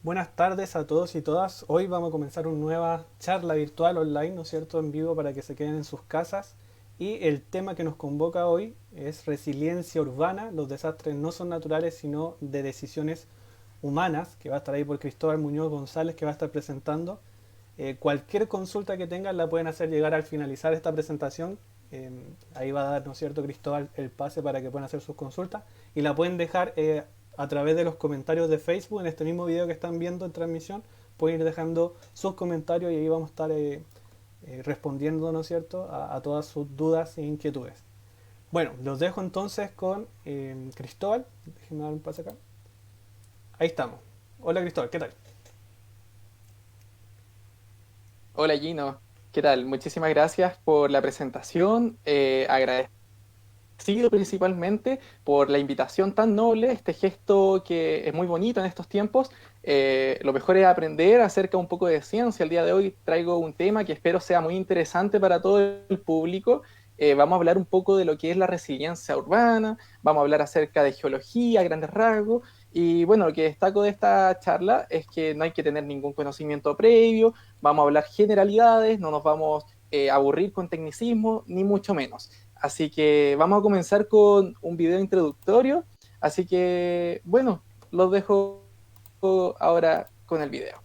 Buenas tardes a todos y todas. Hoy vamos a comenzar una nueva charla virtual online, ¿no es cierto?, en vivo para que se queden en sus casas. Y el tema que nos convoca hoy es resiliencia urbana. Los desastres no son naturales, sino de decisiones humanas, que va a estar ahí por Cristóbal Muñoz González, que va a estar presentando. Cualquier consulta que tengan la pueden hacer llegar al finalizar esta presentación. Eh, Ahí va a dar, ¿no es cierto?, Cristóbal, el pase para que puedan hacer sus consultas. Y la pueden dejar a través de los comentarios de Facebook, en este mismo video que están viendo en transmisión. Pueden ir dejando sus comentarios y ahí vamos a estar respondiendo, ¿no es cierto?, a todas sus dudas e inquietudes. Bueno, los dejo entonces con Cristóbal. Déjenme dar un pase acá. Ahí estamos. Hola Cristóbal, ¿qué tal? Hola Gino, ¿qué tal? Muchísimas gracias por la presentación. Agradecido principalmente por la invitación tan noble, este gesto que es muy bonito en estos tiempos. Lo mejor es aprender acerca un poco de ciencia. El día de hoy traigo un tema que espero sea muy interesante para todo el público. Vamos a hablar un poco de lo que es la resiliencia urbana, vamos a hablar acerca de geología a grandes rasgos. Y bueno, lo que destaco de esta charla es que no hay que tener ningún conocimiento previo, vamos a hablar generalidades, no nos vamos a aburrir con tecnicismo, ni mucho menos. Así que vamos a comenzar con un video introductorio. Así que, bueno, los dejo ahora con el video.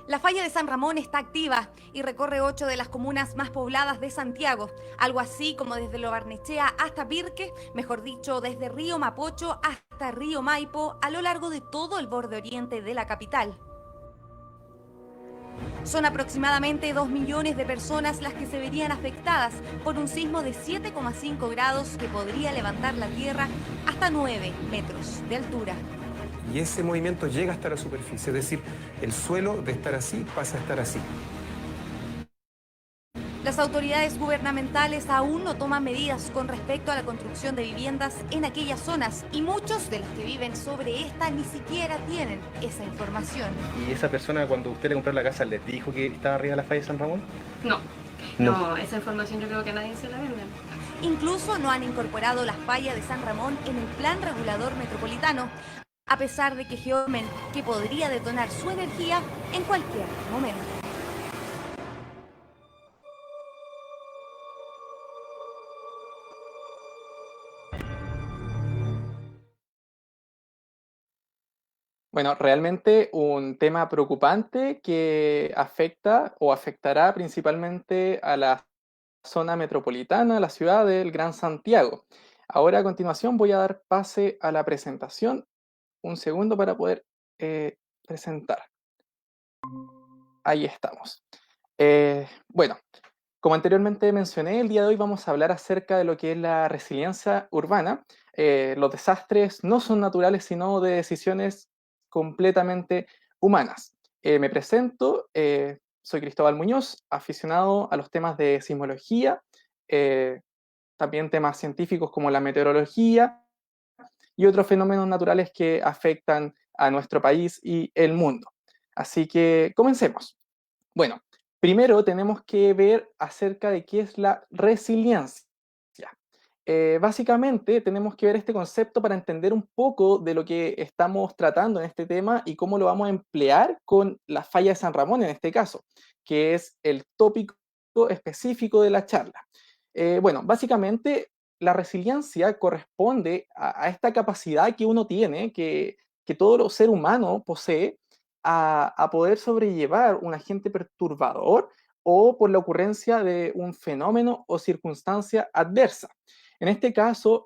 La falla de San Ramón está activa y recorre 8 de las comunas más pobladas de Santiago, algo así como desde Lo Barnechea hasta Pirque, mejor dicho, desde Río Mapocho hasta Río Maipo, a lo largo de todo el borde oriente de la capital. Son aproximadamente 2 millones de personas las que se verían afectadas por un sismo de 7,5 grados que podría levantar la Tierra hasta 9 metros de altura. Y ese movimiento llega hasta la superficie, es decir, el suelo de estar así pasa a estar así. Las autoridades gubernamentales aún no toman medidas con respecto a la construcción de viviendas en aquellas zonas y muchos de los que viven sobre esta ni siquiera tienen esa información. ¿Y esa persona cuando usted le compró la casa les dijo que estaba arriba de la falla de San Ramón? No, No. no, esa información yo creo que a nadie se la vende. Incluso no han incorporado la falla de San Ramón en el plan regulador metropolitano, a pesar de que geomen que podría detonar su energía en cualquier momento. Bueno, realmente un tema preocupante que afecta o afectará principalmente a la zona metropolitana, la ciudad del Gran Santiago. Ahora a continuación voy a dar pase a la presentación. Un segundo para poder presentar. Ahí estamos. Bueno, como anteriormente mencioné, el día de hoy vamos a hablar acerca de lo que es la resiliencia urbana. Los desastres no son naturales, sino de decisiones completamente humanas. Me presento, soy Cristóbal Muñoz, aficionado a los temas de sismología, eh, también temas científicos como la meteorología y otros fenómenos naturales que afectan a nuestro país y el mundo. Así que comencemos. Bueno, primero tenemos que ver acerca de qué es la resiliencia. Básicamente tenemos que ver este concepto para entender un poco de lo que estamos tratando en este tema y cómo lo vamos a emplear con la falla de San Ramón en este caso, que es el tópico específico de la charla. Bueno, básicamente la resiliencia corresponde a esta capacidad que uno tiene, que todo ser humano posee, a poder sobrellevar un agente perturbador o por la ocurrencia de un fenómeno o circunstancia adversa. En este caso,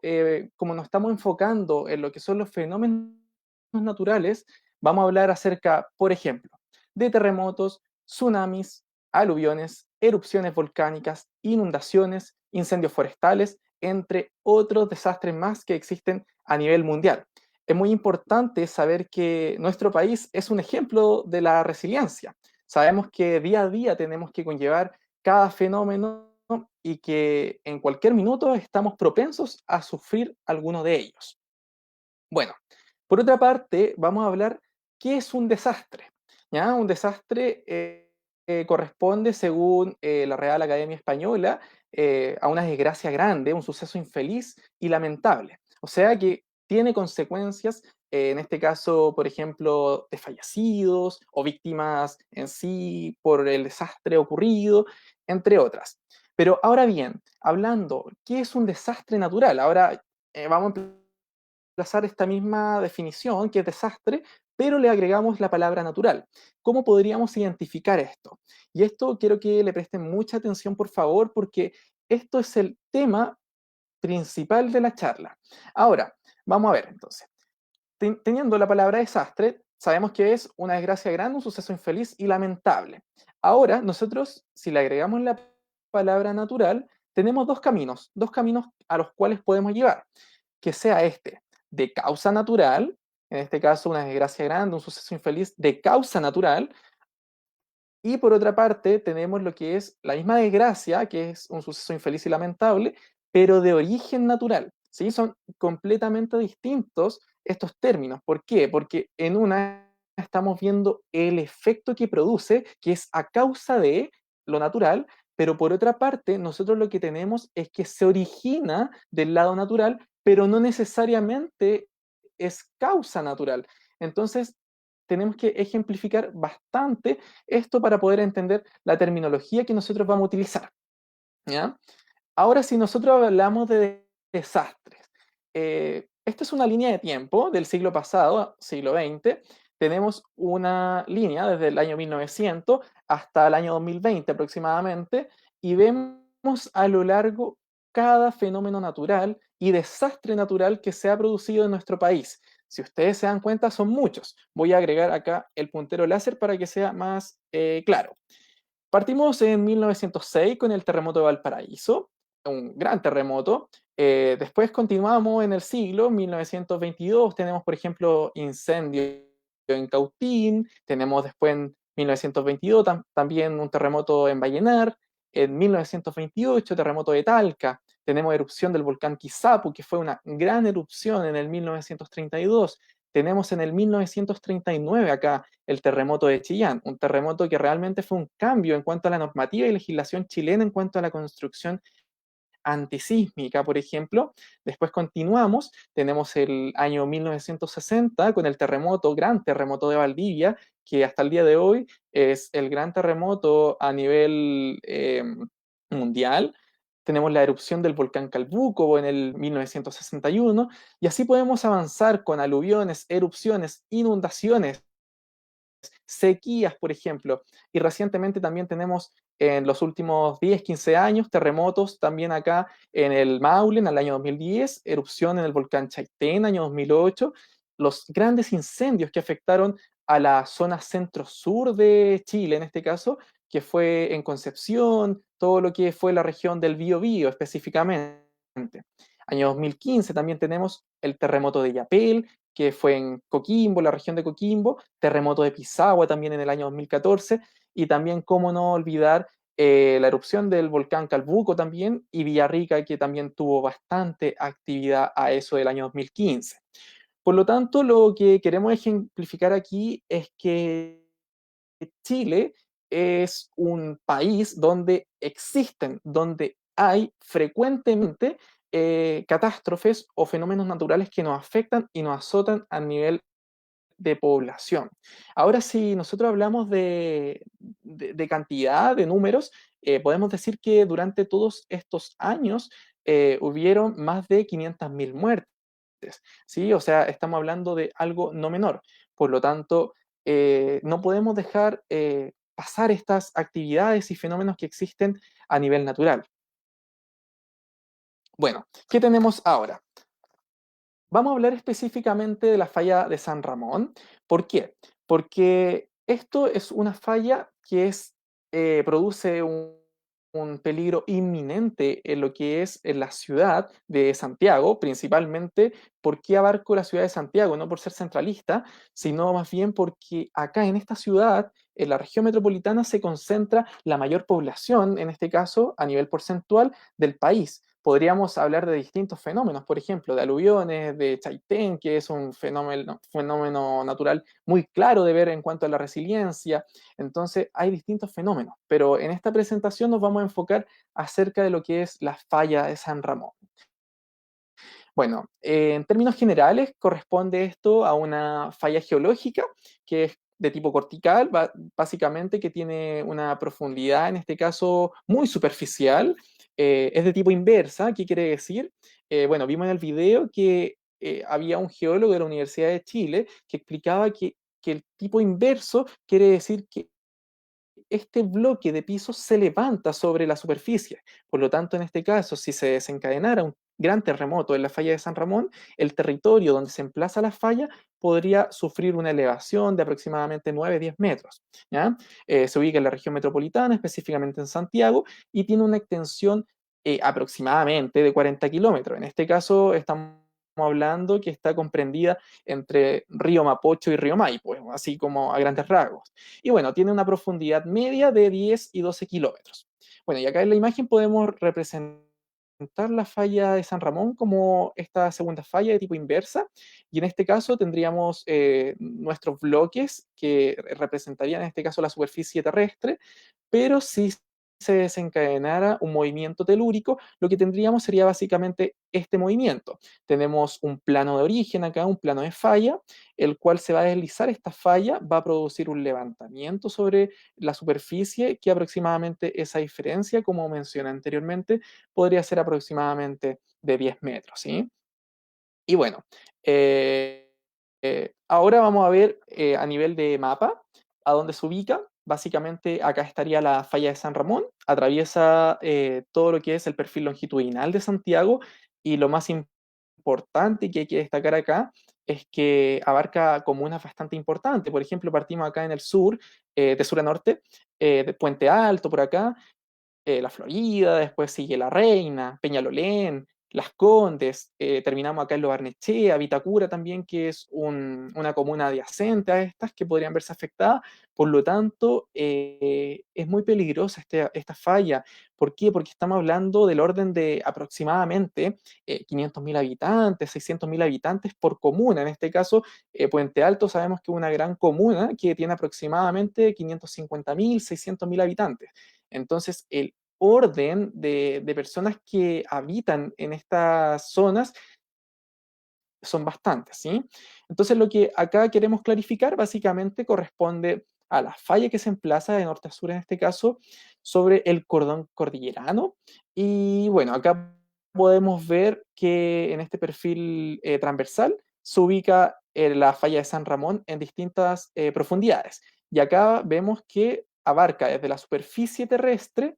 como nos estamos enfocando en lo que son los fenómenos naturales, vamos a hablar acerca, por ejemplo, de terremotos, tsunamis, aluviones, erupciones volcánicas, inundaciones, incendios forestales, entre otros desastres más que existen a nivel mundial. Es muy importante saber que nuestro país es un ejemplo de la resiliencia. Sabemos que día a día tenemos que conllevar cada fenómeno y que en cualquier minuto estamos propensos a sufrir alguno de ellos. Bueno, por otra parte, vamos a hablar qué es un desastre. ¿Ya? Un desastre corresponde, según la Real Academia Española, a una desgracia grande, un suceso infeliz y lamentable. O sea que tiene consecuencias, en este caso, por ejemplo, de fallecidos o víctimas en sí por el desastre ocurrido, entre otras. Pero ahora bien, hablando, ¿qué es un desastre natural? Ahora vamos a reemplazar esta misma definición, que es desastre, pero le agregamos la palabra natural. ¿Cómo podríamos identificar esto? Y esto quiero que le presten mucha atención, por favor, porque esto es el tema principal de la charla. Ahora, vamos a ver entonces. Teniendo la palabra desastre, sabemos que es una desgracia grande, un suceso infeliz y lamentable. Ahora, nosotros, si le agregamos la palabra natural, tenemos dos caminos a los cuales podemos llevar, que sea este de causa natural, en este caso una desgracia grande, un suceso infeliz de causa natural, y por otra parte tenemos lo que es la misma desgracia, que es un suceso infeliz y lamentable, pero de origen natural, ¿sí? Son completamente distintos estos términos. ¿Por qué? Porque en una estamos viendo el efecto que produce, que es a causa de lo natural, pero por otra parte nosotros lo que tenemos es que se origina del lado natural, pero no necesariamente es causa natural. Entonces, tenemos que ejemplificar bastante esto para poder entender la terminología que nosotros vamos a utilizar. ¿Ya? Ahora, si nosotros hablamos de desastres, esta es una línea de tiempo del siglo pasado, siglo XX. Tenemos una línea desde el año 1900 hasta el año 2020 aproximadamente, y vemos a lo largo cada fenómeno natural y desastre natural que se ha producido en nuestro país. Si ustedes se dan cuenta, son muchos. Voy a agregar acá el puntero láser para que sea más claro. Partimos en 1906 con el terremoto de Valparaíso, un gran terremoto. Después continuamos en el siglo, 1922, tenemos por ejemplo incendio en Cautín, tenemos después en 1922 también un terremoto en Vallenar, en 1928 terremoto de Talca, tenemos erupción del volcán Quizapu, que fue una gran erupción en el 1932, tenemos en el 1939 acá el terremoto de Chillán, un terremoto que realmente fue un cambio en cuanto a la normativa y legislación chilena en cuanto a la construcción antisísmica, por ejemplo. Después continuamos, tenemos el año 1960 con el gran terremoto de Valdivia, que hasta el día de hoy es el gran terremoto a nivel mundial. Tenemos la erupción del volcán Calbuco en el 1961, y así podemos avanzar con aluviones, erupciones, inundaciones, sequías, por ejemplo. Y recientemente también tenemos en los últimos 10, 15 años terremotos también acá en el Maule en el año 2010, erupción en el volcán Chaitén año 2008, los grandes incendios que afectaron a la zona centro-sur de Chile, en este caso, que fue en Concepción, todo lo que fue la región del Biobío específicamente. Año 2015 también tenemos el terremoto de Yapel, que fue en Coquimbo, la región de Coquimbo, terremoto de Pisagua también en el año 2014, y también, cómo no olvidar, la erupción del volcán Calbuco también, y Villarrica, que también tuvo bastante actividad a eso del año 2015. Por lo tanto, lo que queremos ejemplificar aquí es que Chile es un país donde hay frecuentemente catástrofes o fenómenos naturales que nos afectan y nos azotan a nivel de población. Ahora, si nosotros hablamos de cantidad, de números, podemos decir que durante todos estos años hubieron más de 500.000 muertes, ¿sí? O sea, estamos hablando de algo no menor. Por lo tanto, no podemos dejar pasar estas actividades y fenómenos que existen a nivel natural. Bueno, ¿qué tenemos ahora? Vamos a hablar específicamente de la falla de San Ramón. ¿Por qué? Porque esto es una falla que produce un peligro inminente en lo que es en la ciudad de Santiago, principalmente. ¿Por qué abarco la ciudad de Santiago? No por ser centralista, sino más bien porque acá en esta ciudad, en la región metropolitana, se concentra la mayor población, en este caso a nivel porcentual, del país. Podríamos hablar de distintos fenómenos, por ejemplo, de aluviones, de Chaitén, que es un fenómeno natural muy claro de ver en cuanto a la resiliencia. Entonces, hay distintos fenómenos, pero en esta presentación nos vamos a enfocar acerca de lo que es la falla de San Ramón. Bueno, en términos generales, corresponde esto a una falla geológica que es de tipo cortical, básicamente que tiene una profundidad, en este caso, muy superficial. Es de tipo inversa. ¿Qué quiere decir? Bueno, vimos en el video que había un geólogo de la Universidad de Chile que explicaba que el tipo inverso quiere decir que este bloque de pisos se levanta sobre la superficie. Por lo tanto, en este caso, si se desencadenara un gran terremoto en la falla de San Ramón, el territorio donde se emplaza la falla podría sufrir una elevación de aproximadamente 9-10 metros. ¿Ya? Se ubica en la región metropolitana, específicamente en Santiago, y tiene una extensión aproximadamente de 40 kilómetros. En este caso, estamos hablando que está comprendida entre Río Mapocho y Río Maipo, así como a grandes rasgos. Y bueno, tiene una profundidad media de 10 y 12 kilómetros. Bueno, y acá en la imagen podemos representar la falla de San Ramón como esta segunda falla de tipo inversa, y en este caso tendríamos nuestros bloques que representarían en este caso la superficie terrestre, pero si se desencadenara un movimiento telúrico, lo que tendríamos sería básicamente este movimiento. Tenemos un plano de origen acá, un plano de falla, el cual se va a deslizar esta falla, va a producir un levantamiento sobre la superficie, que aproximadamente esa diferencia, como mencioné anteriormente, podría ser aproximadamente de 10 metros, ¿sí? Y bueno, ahora vamos a ver a nivel de mapa a dónde se ubica. Básicamente acá estaría la falla de San Ramón, atraviesa todo lo que es el perfil longitudinal de Santiago, y lo más importante que hay que destacar acá es que abarca comunas bastante importantes. Por ejemplo, partimos acá en el sur, de sur a norte, de Puente Alto por acá, La Florida, después sigue La Reina, Peñalolén, Las Condes, terminamos acá en Lo Barnechea, Vitacura también, que es una comuna adyacente a estas que podrían verse afectadas. Por lo tanto, es muy peligrosa esta falla. ¿Por qué? Porque estamos hablando del orden de aproximadamente 500.000 habitantes, 600.000 habitantes por comuna. En este caso, Puente Alto sabemos que es una gran comuna que tiene aproximadamente 550.000, 600.000 habitantes. Entonces, el orden de personas que habitan en estas zonas son bastantes, ¿sí? Entonces, lo que acá queremos clarificar básicamente corresponde a la falla que se emplaza de norte a sur, en este caso, sobre el cordón cordillerano. Y bueno, acá podemos ver que en este perfil transversal se ubica la falla de San Ramón en distintas profundidades. Y acá vemos que abarca desde la superficie terrestre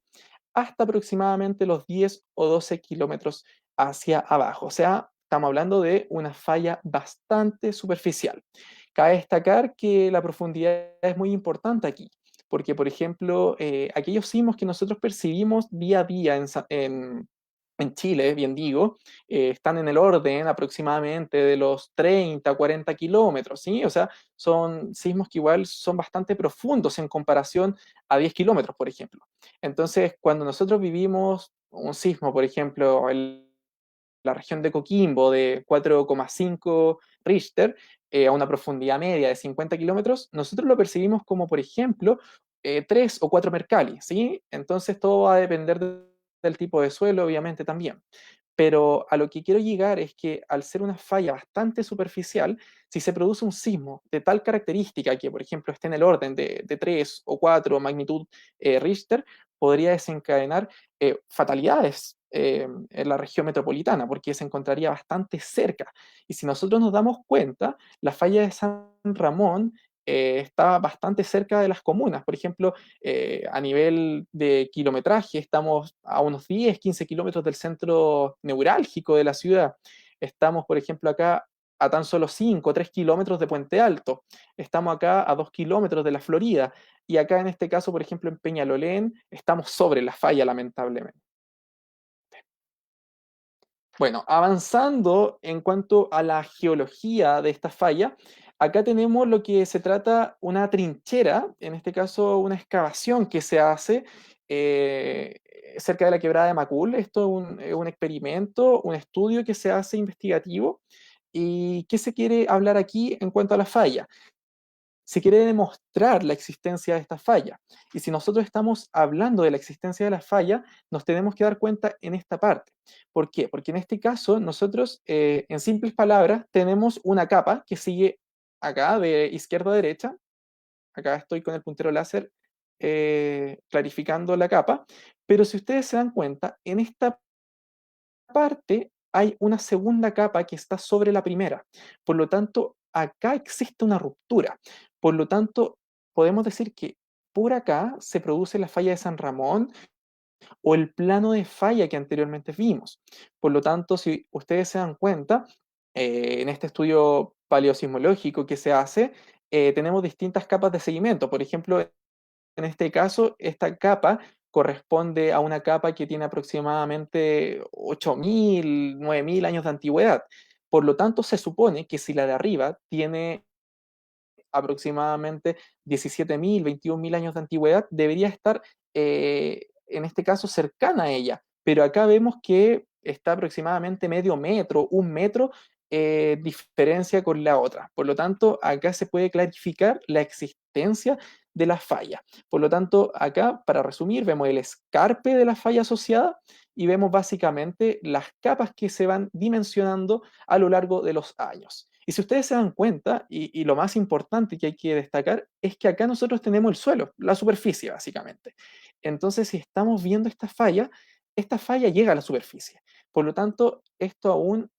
hasta aproximadamente los 10 o 12 kilómetros hacia abajo. O sea, estamos hablando de una falla bastante superficial. Cabe destacar que la profundidad es muy importante aquí, porque, por ejemplo, aquellos sismos que nosotros percibimos día a día en Chile, bien digo, están en el orden aproximadamente de los 30 a 40 kilómetros, ¿sí? O sea, son sismos que igual son bastante profundos en comparación a 10 kilómetros, por ejemplo. Entonces, cuando nosotros vivimos un sismo, por ejemplo, en la región de Coquimbo de 4,5 Richter, a una profundidad media de 50 kilómetros, nosotros lo percibimos como, por ejemplo, 3 o 4 Mercalli, ¿sí? Entonces todo va a depender del tipo de suelo, obviamente, también. Pero a lo que quiero llegar es que al ser una falla bastante superficial, si se produce un sismo de tal característica que, por ejemplo, esté en el orden de 3 o 4 magnitud Richter, podría desencadenar fatalidades en la región metropolitana, porque se encontraría bastante cerca. Y si nosotros nos damos cuenta, la falla de San Ramón está bastante cerca de las comunas. Por ejemplo, a nivel de kilometraje, estamos a unos 10, 15 kilómetros del centro neurálgico de la ciudad. Estamos, por ejemplo, acá a tan solo 5 o 3 kilómetros de Puente Alto. Estamos acá a 2 kilómetros de la Florida. Y acá en este caso, por ejemplo, en Peñalolén, estamos sobre la falla, lamentablemente. Bueno, avanzando en cuanto a la geología de esta falla, acá tenemos lo que se trata una trinchera, en este caso una excavación que se hace cerca de la quebrada de Macul. Esto es un experimento, un estudio que se hace investigativo. ¿Y qué se quiere hablar aquí en cuanto a la falla? Se quiere demostrar la existencia de esta falla. Y si nosotros estamos hablando de la existencia de la falla, nos tenemos que dar cuenta en esta parte. ¿Por qué? Porque en este caso nosotros, en simples palabras, tenemos una capa que sigue acá de izquierda a derecha. Acá estoy con el puntero láser clarificando la capa. Pero si ustedes se dan cuenta, en esta parte hay una segunda capa que está sobre la primera. Por lo tanto, acá existe una ruptura. Por lo tanto, podemos decir que por acá se produce la falla de San Ramón o el plano de falla que anteriormente vimos. Por lo tanto, si ustedes se dan cuenta, en este estudio paleosismológico que se hace, tenemos distintas capas de seguimiento. Por ejemplo, en este caso, esta capa corresponde a una capa que tiene aproximadamente 8.000, 9.000 años de antigüedad. Por lo tanto, se supone que si la de arriba tiene aproximadamente 17.000, 21.000 años de antigüedad, debería estar, en este caso, cercana a ella. Pero acá vemos que está aproximadamente medio metro, 1 metro, diferencia con la otra. Por lo tanto, acá se puede clarificar la existencia de la falla. Por lo tanto, acá, para resumir, vemos el escarpe de la falla asociada y vemos básicamente las capas que se van dimensionando a lo largo de los años. Y si ustedes se dan cuenta, y lo más importante que hay que destacar, es que acá nosotros tenemos el suelo, la superficie, básicamente. Entonces, si estamos viendo esta falla llega a la superficie. Por lo tanto, esto aún,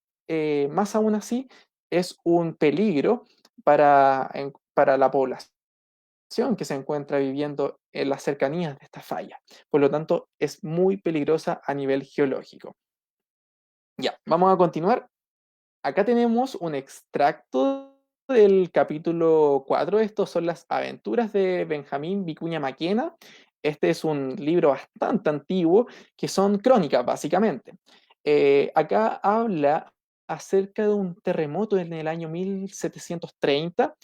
más aún así, es un peligro para la población que se encuentra viviendo en las cercanías de esta falla. Por lo tanto, es muy peligrosa a nivel geológico. Ya, vamos a continuar. Acá tenemos un extracto del capítulo 4. Estos son las aventuras de Benjamín Vicuña Maquena. Este es un libro bastante antiguo, que son crónicas, básicamente. Acá habla acerca de un terremoto en el año 1730,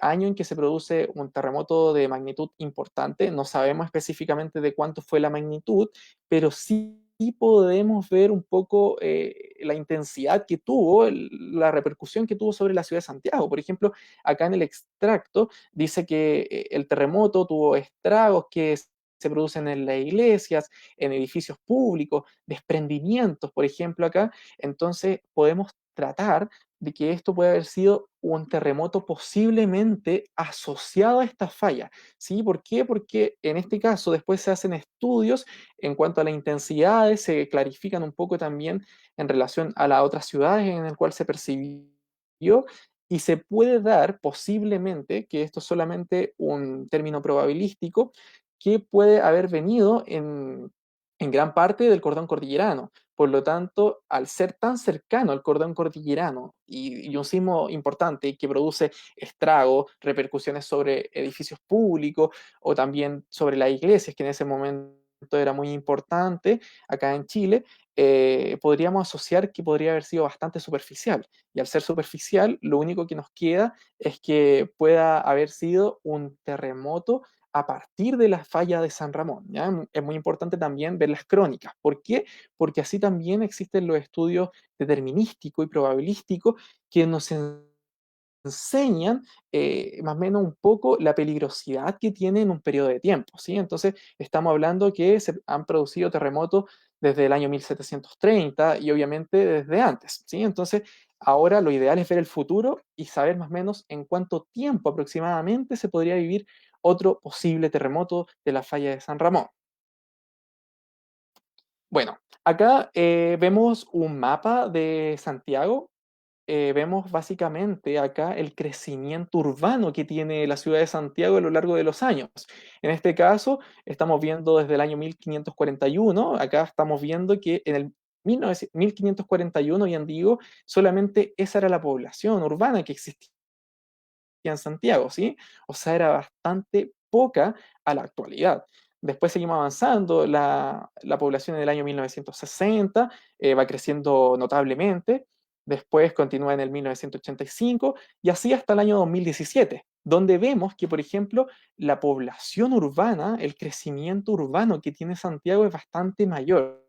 año en que se produce un terremoto de magnitud importante. No sabemos específicamente de cuánto fue la magnitud, pero sí podemos ver un poco la intensidad que tuvo, la repercusión que tuvo sobre la ciudad de Santiago. Por ejemplo, acá en el extracto dice que el terremoto tuvo estragos que se producen en las iglesias, en edificios públicos, desprendimientos, por ejemplo, acá. Entonces, podemos tratar de que esto puede haber sido un terremoto posiblemente asociado a esta falla. ¿Sí? ¿Por qué? Porque en este caso después se hacen estudios en cuanto a las intensidades, se clarifican un poco también en relación a las otras ciudades en las cuales se percibió, y se puede dar posiblemente, que esto es solamente un término probabilístico, que puede haber venido en gran parte del cordón cordillerano. Por lo tanto, al ser tan cercano al cordón cordillerano y un sismo importante que produce estragos, repercusiones sobre edificios públicos o también sobre las iglesias, que en ese momento era muy importante acá en Chile, podríamos asociar que podría haber sido bastante superficial. Y al ser superficial, lo único que nos queda es que pueda haber sido un terremoto a partir de la falla de San Ramón. ¿Ya? Es muy importante también ver las crónicas. ¿Por qué? Porque así también existen los estudios determinísticos y probabilísticos que nos enseñan más o menos un poco la peligrosidad que tiene en un periodo de tiempo, ¿sí? Entonces, estamos hablando que se han producido terremotos desde el año 1730 y obviamente desde antes, ¿sí? Entonces, ahora lo ideal es ver el futuro y saber más o menos en cuánto tiempo aproximadamente se podría vivir otro posible terremoto de la falla de San Ramón. Bueno, acá vemos un mapa de Santiago. vemos básicamente acá el crecimiento urbano que tiene la ciudad de Santiago a lo largo de los años. En este caso, estamos viendo desde el año 1541, acá estamos viendo que en el 1541, bien digo, solamente esa era la población urbana que existía en Santiago, ¿sí? O sea, era bastante poca a la actualidad. Después seguimos avanzando, la población en el año 1960 va creciendo notablemente, después continúa en el 1985 y así hasta el año 2017, donde vemos que, por ejemplo, la población urbana, el crecimiento urbano que tiene Santiago es bastante mayor.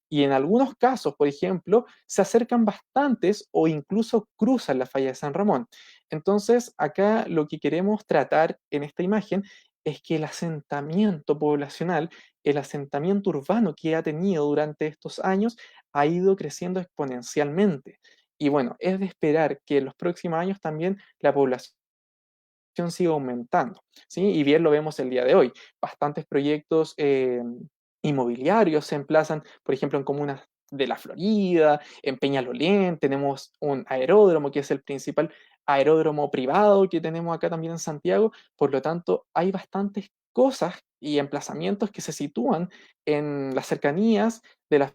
Y en algunos casos, por ejemplo, se acercan bastantes o incluso cruzan la falla de San Ramón. Entonces, acá lo que queremos tratar en esta imagen es que el asentamiento poblacional, el asentamiento urbano que ha tenido durante estos años, ha ido creciendo exponencialmente. Y bueno, es de esperar que en los próximos años también la población sigue aumentando, ¿sí? Y bien lo vemos el día de hoy. Bastantes proyectos inmobiliarios se emplazan, por ejemplo, en comunas de la Florida, en Peñalolén, tenemos un aeródromo que es el principal aeródromo privado que tenemos acá también en Santiago, por lo tanto hay bastantes cosas y emplazamientos que se sitúan en las cercanías de la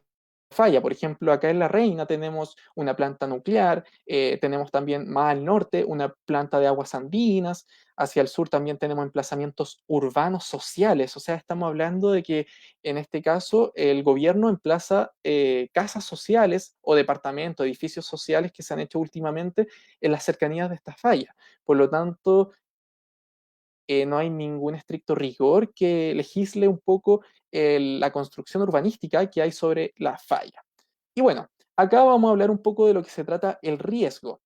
falla. Por ejemplo, acá en La Reina tenemos una planta nuclear, tenemos también más al norte una planta de aguas andinas, hacia el sur también tenemos emplazamientos urbanos sociales, o sea, estamos hablando de que en este caso el gobierno emplaza casas sociales o departamentos, edificios sociales que se han hecho últimamente en las cercanías de esta falla. Por lo tanto, no hay ningún estricto rigor que legisle un poco la construcción urbanística que hay sobre la falla. Y bueno, acá vamos a hablar un poco de lo que se trata el riesgo.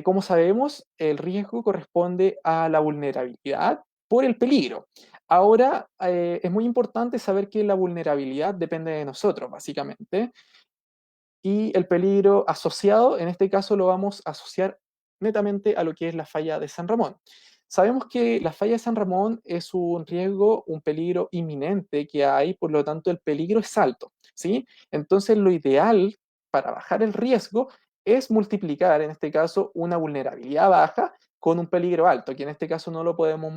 Como sabemos, el riesgo corresponde a la vulnerabilidad por el peligro. Ahora, es muy importante saber que la vulnerabilidad depende de nosotros, básicamente, y el peligro asociado, en este caso lo vamos a asociar netamente a lo que es la falla de San Ramón. Sabemos que la falla de San Ramón es un riesgo, un peligro inminente que hay, por lo tanto el peligro es alto, ¿sí? Entonces lo ideal para bajar el riesgo es multiplicar, en este caso, una vulnerabilidad baja con un peligro alto, que en este caso no lo podemos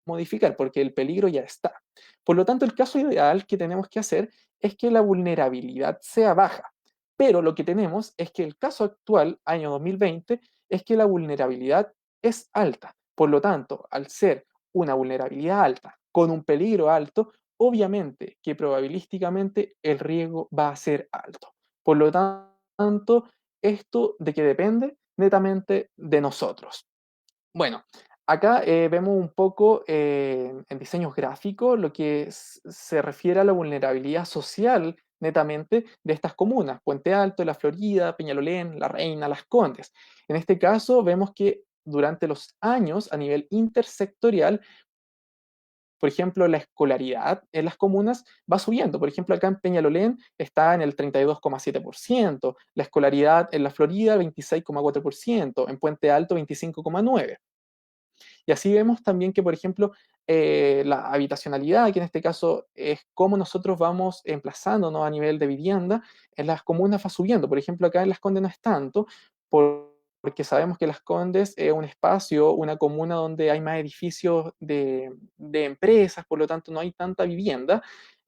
modificar porque el peligro ya está. Por lo tanto, el caso ideal que tenemos que hacer es que la vulnerabilidad sea baja. Pero lo que tenemos es que el caso actual, año 2020, es que la vulnerabilidad es alta. Por lo tanto, al ser una vulnerabilidad alta con un peligro alto, obviamente que probabilísticamente el riesgo va a ser alto. Por lo tanto, esto de qué depende netamente de nosotros. Bueno, acá vemos un poco en diseños gráficos lo que se refiere a la vulnerabilidad social netamente de estas comunas, Puente Alto, La Florida, Peñalolén, La Reina, Las Condes. En este caso vemos que durante los años a nivel intersectorial, por ejemplo, la escolaridad en las comunas va subiendo. Por ejemplo, acá en Peñalolén está en el 32,7%, la escolaridad en La Florida 26,4%, en Puente Alto 25,9%. Y así vemos también que, por ejemplo, la habitacionalidad, que en este caso es cómo nosotros vamos emplazándonos a nivel de vivienda, en las comunas va subiendo. Por ejemplo, acá en Las Condes no es tanto, porque sabemos que Las Condes es un espacio, una comuna donde hay más edificios de empresas, por lo tanto no hay tanta vivienda.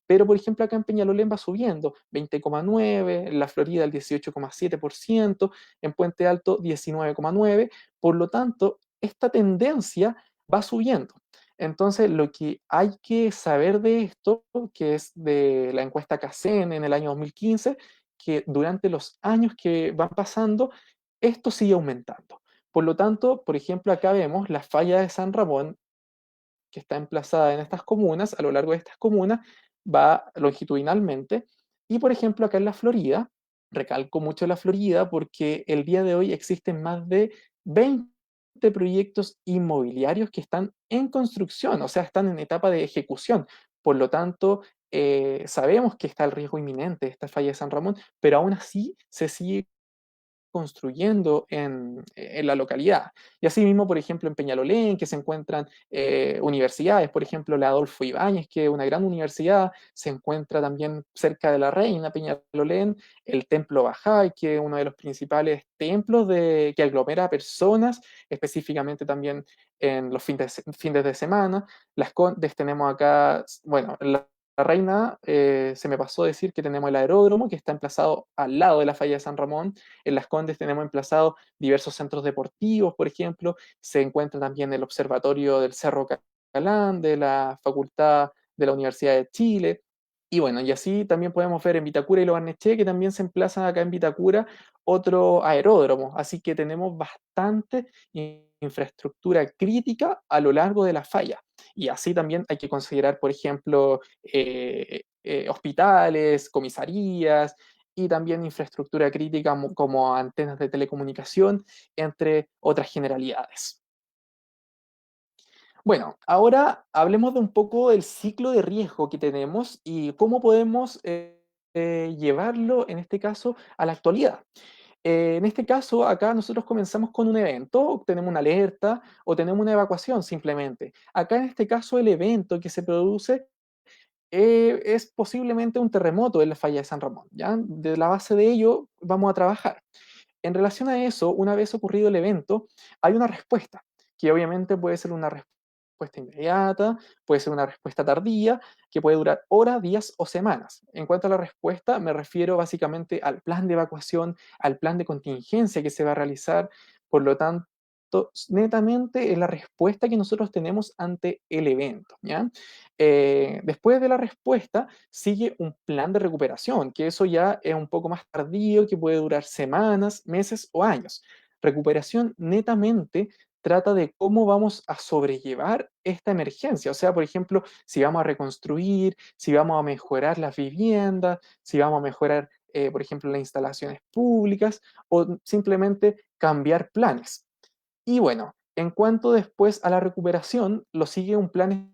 Pero, por ejemplo, acá en Peñalolén va subiendo, 20,9%, en La Florida el 18,7%, en Puente Alto 19,9%. Por lo tanto, esta tendencia va subiendo. Entonces, lo que hay que saber de esto, que es de la encuesta CACEN en el año 2015, que durante los años que van pasando, esto sigue aumentando. Por lo tanto, por ejemplo, acá vemos la falla de San Ramón, que está emplazada en estas comunas, a lo largo de estas comunas, va longitudinalmente. Y por ejemplo, acá en la Florida, recalco mucho la Florida porque el día de hoy existen más de 20 proyectos inmobiliarios que están en construcción, o sea, están en etapa de ejecución. Por lo tanto, sabemos que está el riesgo inminente de esta falla de San Ramón, pero aún así se sigue construyendo en la localidad. Y asimismo, por ejemplo, en Peñalolén, que se encuentran universidades, por ejemplo, la Adolfo Ibáñez, que es una gran universidad, se encuentra también cerca de la Reina, Peñalolén, el Templo Bajay, que es uno de los principales templos que aglomera personas, específicamente también en los fines de semana. Las Condes tenemos acá, bueno, la Reina, se me pasó decir que tenemos el aeródromo, que está emplazado al lado de la falla de San Ramón. En Las Condes tenemos emplazados diversos centros deportivos, por ejemplo. Se encuentra también el observatorio del Cerro Calán, de la Facultad de la Universidad de Chile. Y bueno, y así también podemos ver en Vitacura y Lo Barnechea, que también se emplazan acá en Vitacura, otro aeródromo. Así que tenemos bastante infraestructura crítica a lo largo de la falla. Y así también hay que considerar, por ejemplo, hospitales, comisarías y también infraestructura crítica como antenas de telecomunicación, entre otras generalidades. Bueno, ahora hablemos de un poco del ciclo de riesgo que tenemos y cómo podemos llevarlo, en este caso, a la actualidad. En este caso, acá nosotros comenzamos con un evento, tenemos una alerta o tenemos una evacuación simplemente. Acá en este caso el evento que se produce es posiblemente un terremoto en la falla de San Ramón. ¿Ya? De la base de ello vamos a trabajar. En relación a eso, una vez ocurrido el evento, hay una respuesta, que obviamente puede ser una respuesta inmediata, puede ser una respuesta tardía, que puede durar horas, días o semanas. En cuanto a la respuesta, me refiero básicamente al plan de evacuación, al plan de contingencia que se va a realizar, por lo tanto, netamente es la respuesta que nosotros tenemos ante el evento. ¿Ya? Después de la respuesta, sigue un plan de recuperación, que eso ya es un poco más tardío, que puede durar semanas, meses o años. Recuperación netamente trata de cómo vamos a sobrellevar esta emergencia. O sea, por ejemplo, si vamos a reconstruir, si vamos a mejorar las viviendas, si vamos a mejorar, por ejemplo, las instalaciones públicas o simplemente cambiar planes. Y bueno, en cuanto después a la recuperación, lo sigue un plan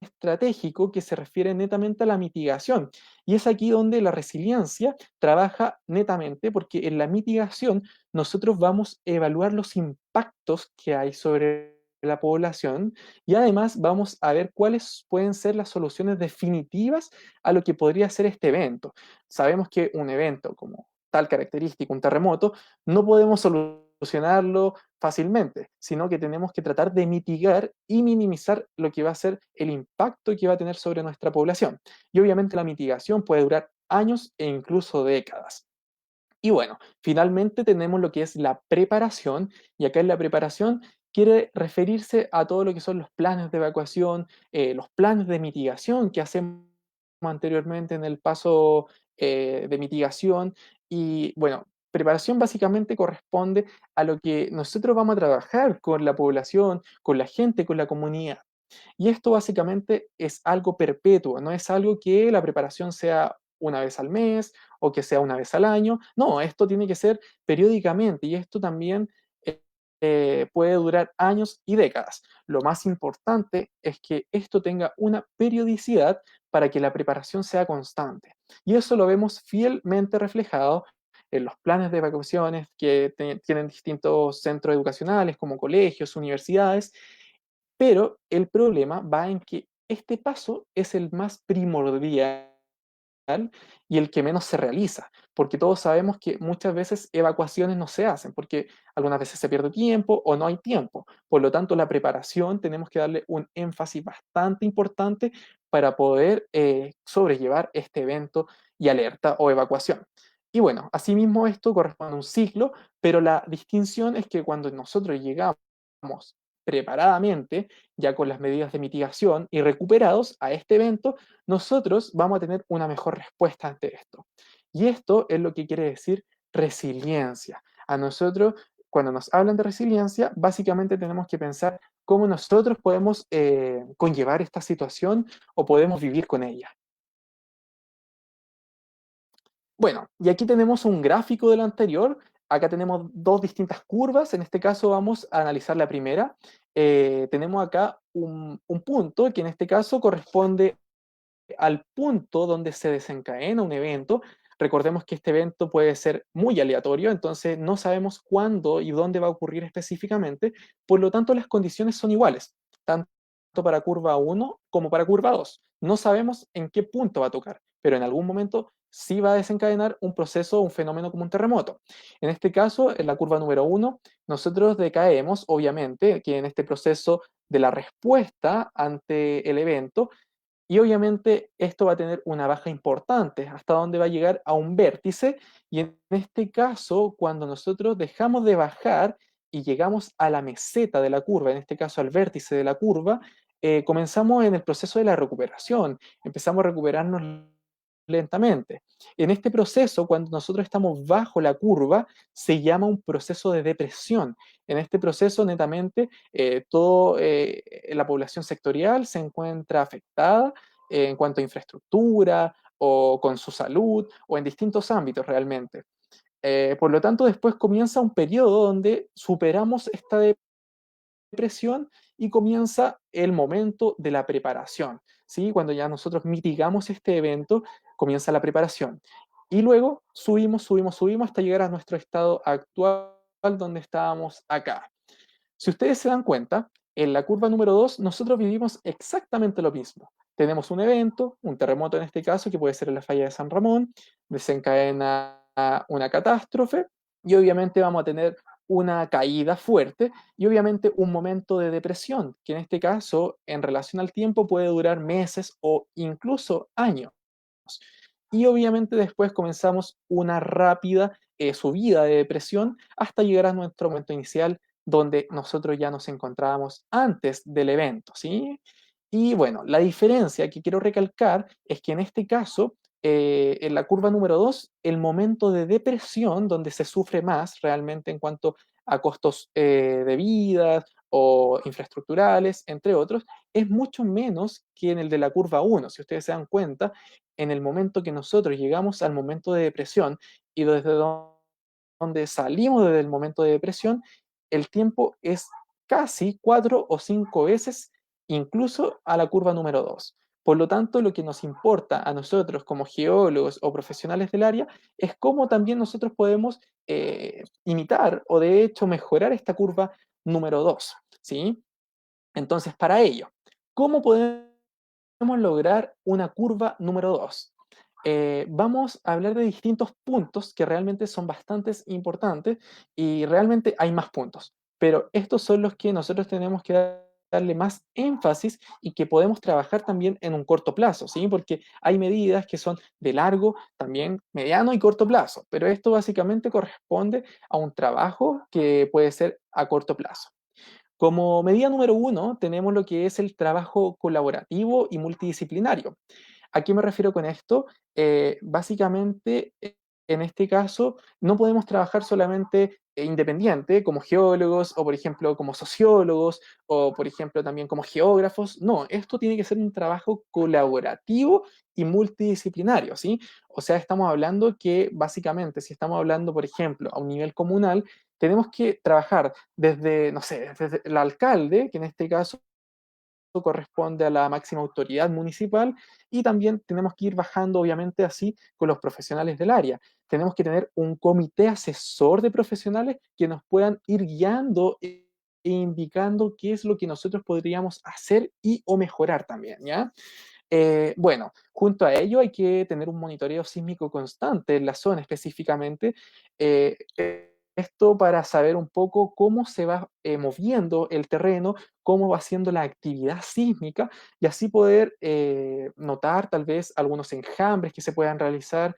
estratégico que se refiere netamente a la mitigación. Y es aquí donde la resiliencia trabaja netamente, porque en la mitigación nosotros vamos a evaluar los impactos que hay sobre la población y además vamos a ver cuáles pueden ser las soluciones definitivas a lo que podría ser este evento. Sabemos que un evento como tal característica, un terremoto, no podemos solucionarlo fácilmente, sino que tenemos que tratar de mitigar y minimizar lo que va a ser el impacto que va a tener sobre nuestra población. Y obviamente la mitigación puede durar años e incluso décadas. Y bueno, finalmente tenemos lo que es la preparación, y acá en la preparación quiere referirse a todo lo que son los planes de evacuación, los planes de mitigación que hacemos anteriormente en el paso de mitigación. Y bueno, preparación básicamente corresponde a lo que nosotros vamos a trabajar con la población, con la gente, con la comunidad. Y esto básicamente es algo perpetuo, no es algo que la preparación sea una vez al mes o que sea una vez al año. No, esto tiene que ser periódicamente y esto también puede durar años y décadas. Lo más importante es que esto tenga una periodicidad para que la preparación sea constante. Y eso lo vemos fielmente reflejado en los planes de evacuaciones que tienen distintos centros educacionales como colegios, universidades, pero el problema va en que este paso es el más primordial y el que menos se realiza, porque todos sabemos que muchas veces evacuaciones no se hacen, porque algunas veces se pierde tiempo o no hay tiempo. Por lo tanto, la preparación tenemos que darle un énfasis bastante importante para poder sobrellevar este evento y alerta o evacuación. Y bueno, asimismo esto corresponde a un ciclo, pero la distinción es que cuando nosotros llegamos preparadamente, ya con las medidas de mitigación y recuperados a este evento, nosotros vamos a tener una mejor respuesta ante esto. Y esto es lo que quiere decir resiliencia. A nosotros, cuando nos hablan de resiliencia, básicamente tenemos que pensar cómo nosotros podemos conllevar esta situación o podemos vivir con ella. Bueno, y aquí tenemos un gráfico de lo anterior. Acá tenemos dos distintas curvas. En este caso vamos a analizar la primera. Tenemos acá un punto que en este caso corresponde al punto donde se desencadena un evento. Recordemos que este evento puede ser muy aleatorio, entonces no sabemos cuándo y dónde va a ocurrir específicamente, por lo tanto las condiciones son iguales, tanto para curva 1 como para curva 2. No sabemos en qué punto va a tocar, pero en algún momento sí va a desencadenar un proceso, un fenómeno como un terremoto. En este caso, en la curva número 1, nosotros decaemos, obviamente, que en este proceso de la respuesta ante el evento, y obviamente esto va a tener una baja importante, hasta donde va a llegar a un vértice, y en este caso, cuando nosotros dejamos de bajar y llegamos a la meseta de la curva, en este caso al vértice de la curva, comenzamos en el proceso de la recuperación, empezamos a recuperarnos lentamente. En este proceso, cuando nosotros estamos bajo la curva, se llama un proceso de depresión. En este proceso, netamente, toda la población sectorial se encuentra afectada en cuanto a infraestructura o con su salud o en distintos ámbitos realmente. Por lo tanto, después comienza un periodo donde superamos esta depresión y comienza el momento de la preparación. ¿Sí? Cuando ya nosotros mitigamos este evento, comienza la preparación. Y luego subimos, subimos, subimos hasta llegar a nuestro estado actual donde estábamos acá. Si ustedes se dan cuenta, en la curva número 2 nosotros vivimos exactamente lo mismo. Tenemos un evento, un terremoto en este caso, que puede ser en la falla de San Ramón, desencadena una catástrofe y obviamente vamos a tener una caída fuerte y obviamente un momento de depresión, que en este caso, en relación al tiempo, puede durar meses o incluso años. Y obviamente después comenzamos una rápida subida de depresión hasta llegar a nuestro momento inicial donde nosotros ya nos encontrábamos antes del evento, ¿sí? Y bueno, la diferencia que quiero recalcar es que en este caso, en la curva número 2, el momento de depresión, donde se sufre más realmente en cuanto a costos de vida o infraestructurales, entre otros, es mucho menos que en el de la curva 1. Si ustedes se dan cuenta, en el momento que nosotros llegamos al momento de depresión y desde donde salimos desde el momento de depresión, el tiempo es casi 4 o 5 veces incluso a la curva número 2. Por lo tanto, lo que nos importa a nosotros como geólogos o profesionales del área es cómo también nosotros podemos imitar o de hecho mejorar esta curva número 2, ¿sí? Entonces, para ello, ¿cómo podemos lograr una curva número 2? Vamos a hablar de distintos puntos que realmente son bastante importantes y realmente hay más puntos, pero estos son los que nosotros tenemos que darle más énfasis y que podemos trabajar también en un corto plazo, ¿sí? Porque hay medidas que son de largo, también mediano y corto plazo, pero esto básicamente corresponde a un trabajo que puede ser a corto plazo. Como medida número 1, tenemos lo que es el trabajo colaborativo y multidisciplinario. ¿A qué me refiero con esto? Básicamente, en este caso, no podemos trabajar solamente independiente, como geólogos, o por ejemplo, como sociólogos, o por ejemplo, también como geógrafos. No, esto tiene que ser un trabajo colaborativo y multidisciplinario, ¿sí? O sea, estamos hablando que básicamente, si estamos hablando, por ejemplo, a un nivel comunal, tenemos que trabajar desde, no sé, desde el alcalde, que en este caso corresponde a la máxima autoridad municipal, y también tenemos que ir bajando, obviamente, así con los profesionales del área. Tenemos que tener un comité asesor de profesionales que nos puedan ir guiando e indicando qué es lo que nosotros podríamos hacer y o mejorar también, ¿ya? Bueno, junto a ello hay que tener un monitoreo sísmico constante en la zona específicamente. Esto para saber un poco cómo se va moviendo el terreno, cómo va siendo la actividad sísmica y así poder notar tal vez algunos enjambres que se puedan realizar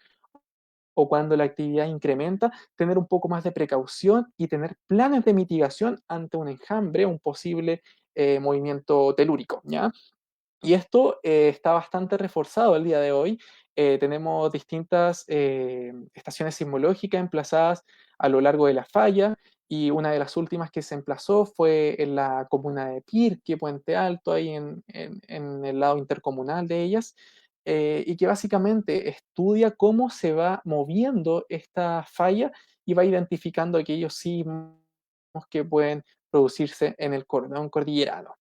o cuando la actividad incrementa, tener un poco más de precaución y tener planes de mitigación ante un enjambre, un posible movimiento telúrico, ¿ya? Y esto está bastante reforzado el día de hoy. Tenemos distintas estaciones sismológicas emplazadas a lo largo de la falla y una de las últimas que se emplazó fue en la comuna de Pirque, Puente Alto, ahí en el lado intercomunal de ellas, y que básicamente estudia cómo se va moviendo esta falla y va identificando aquellos sismos que pueden producirse en el cordón cordillerano.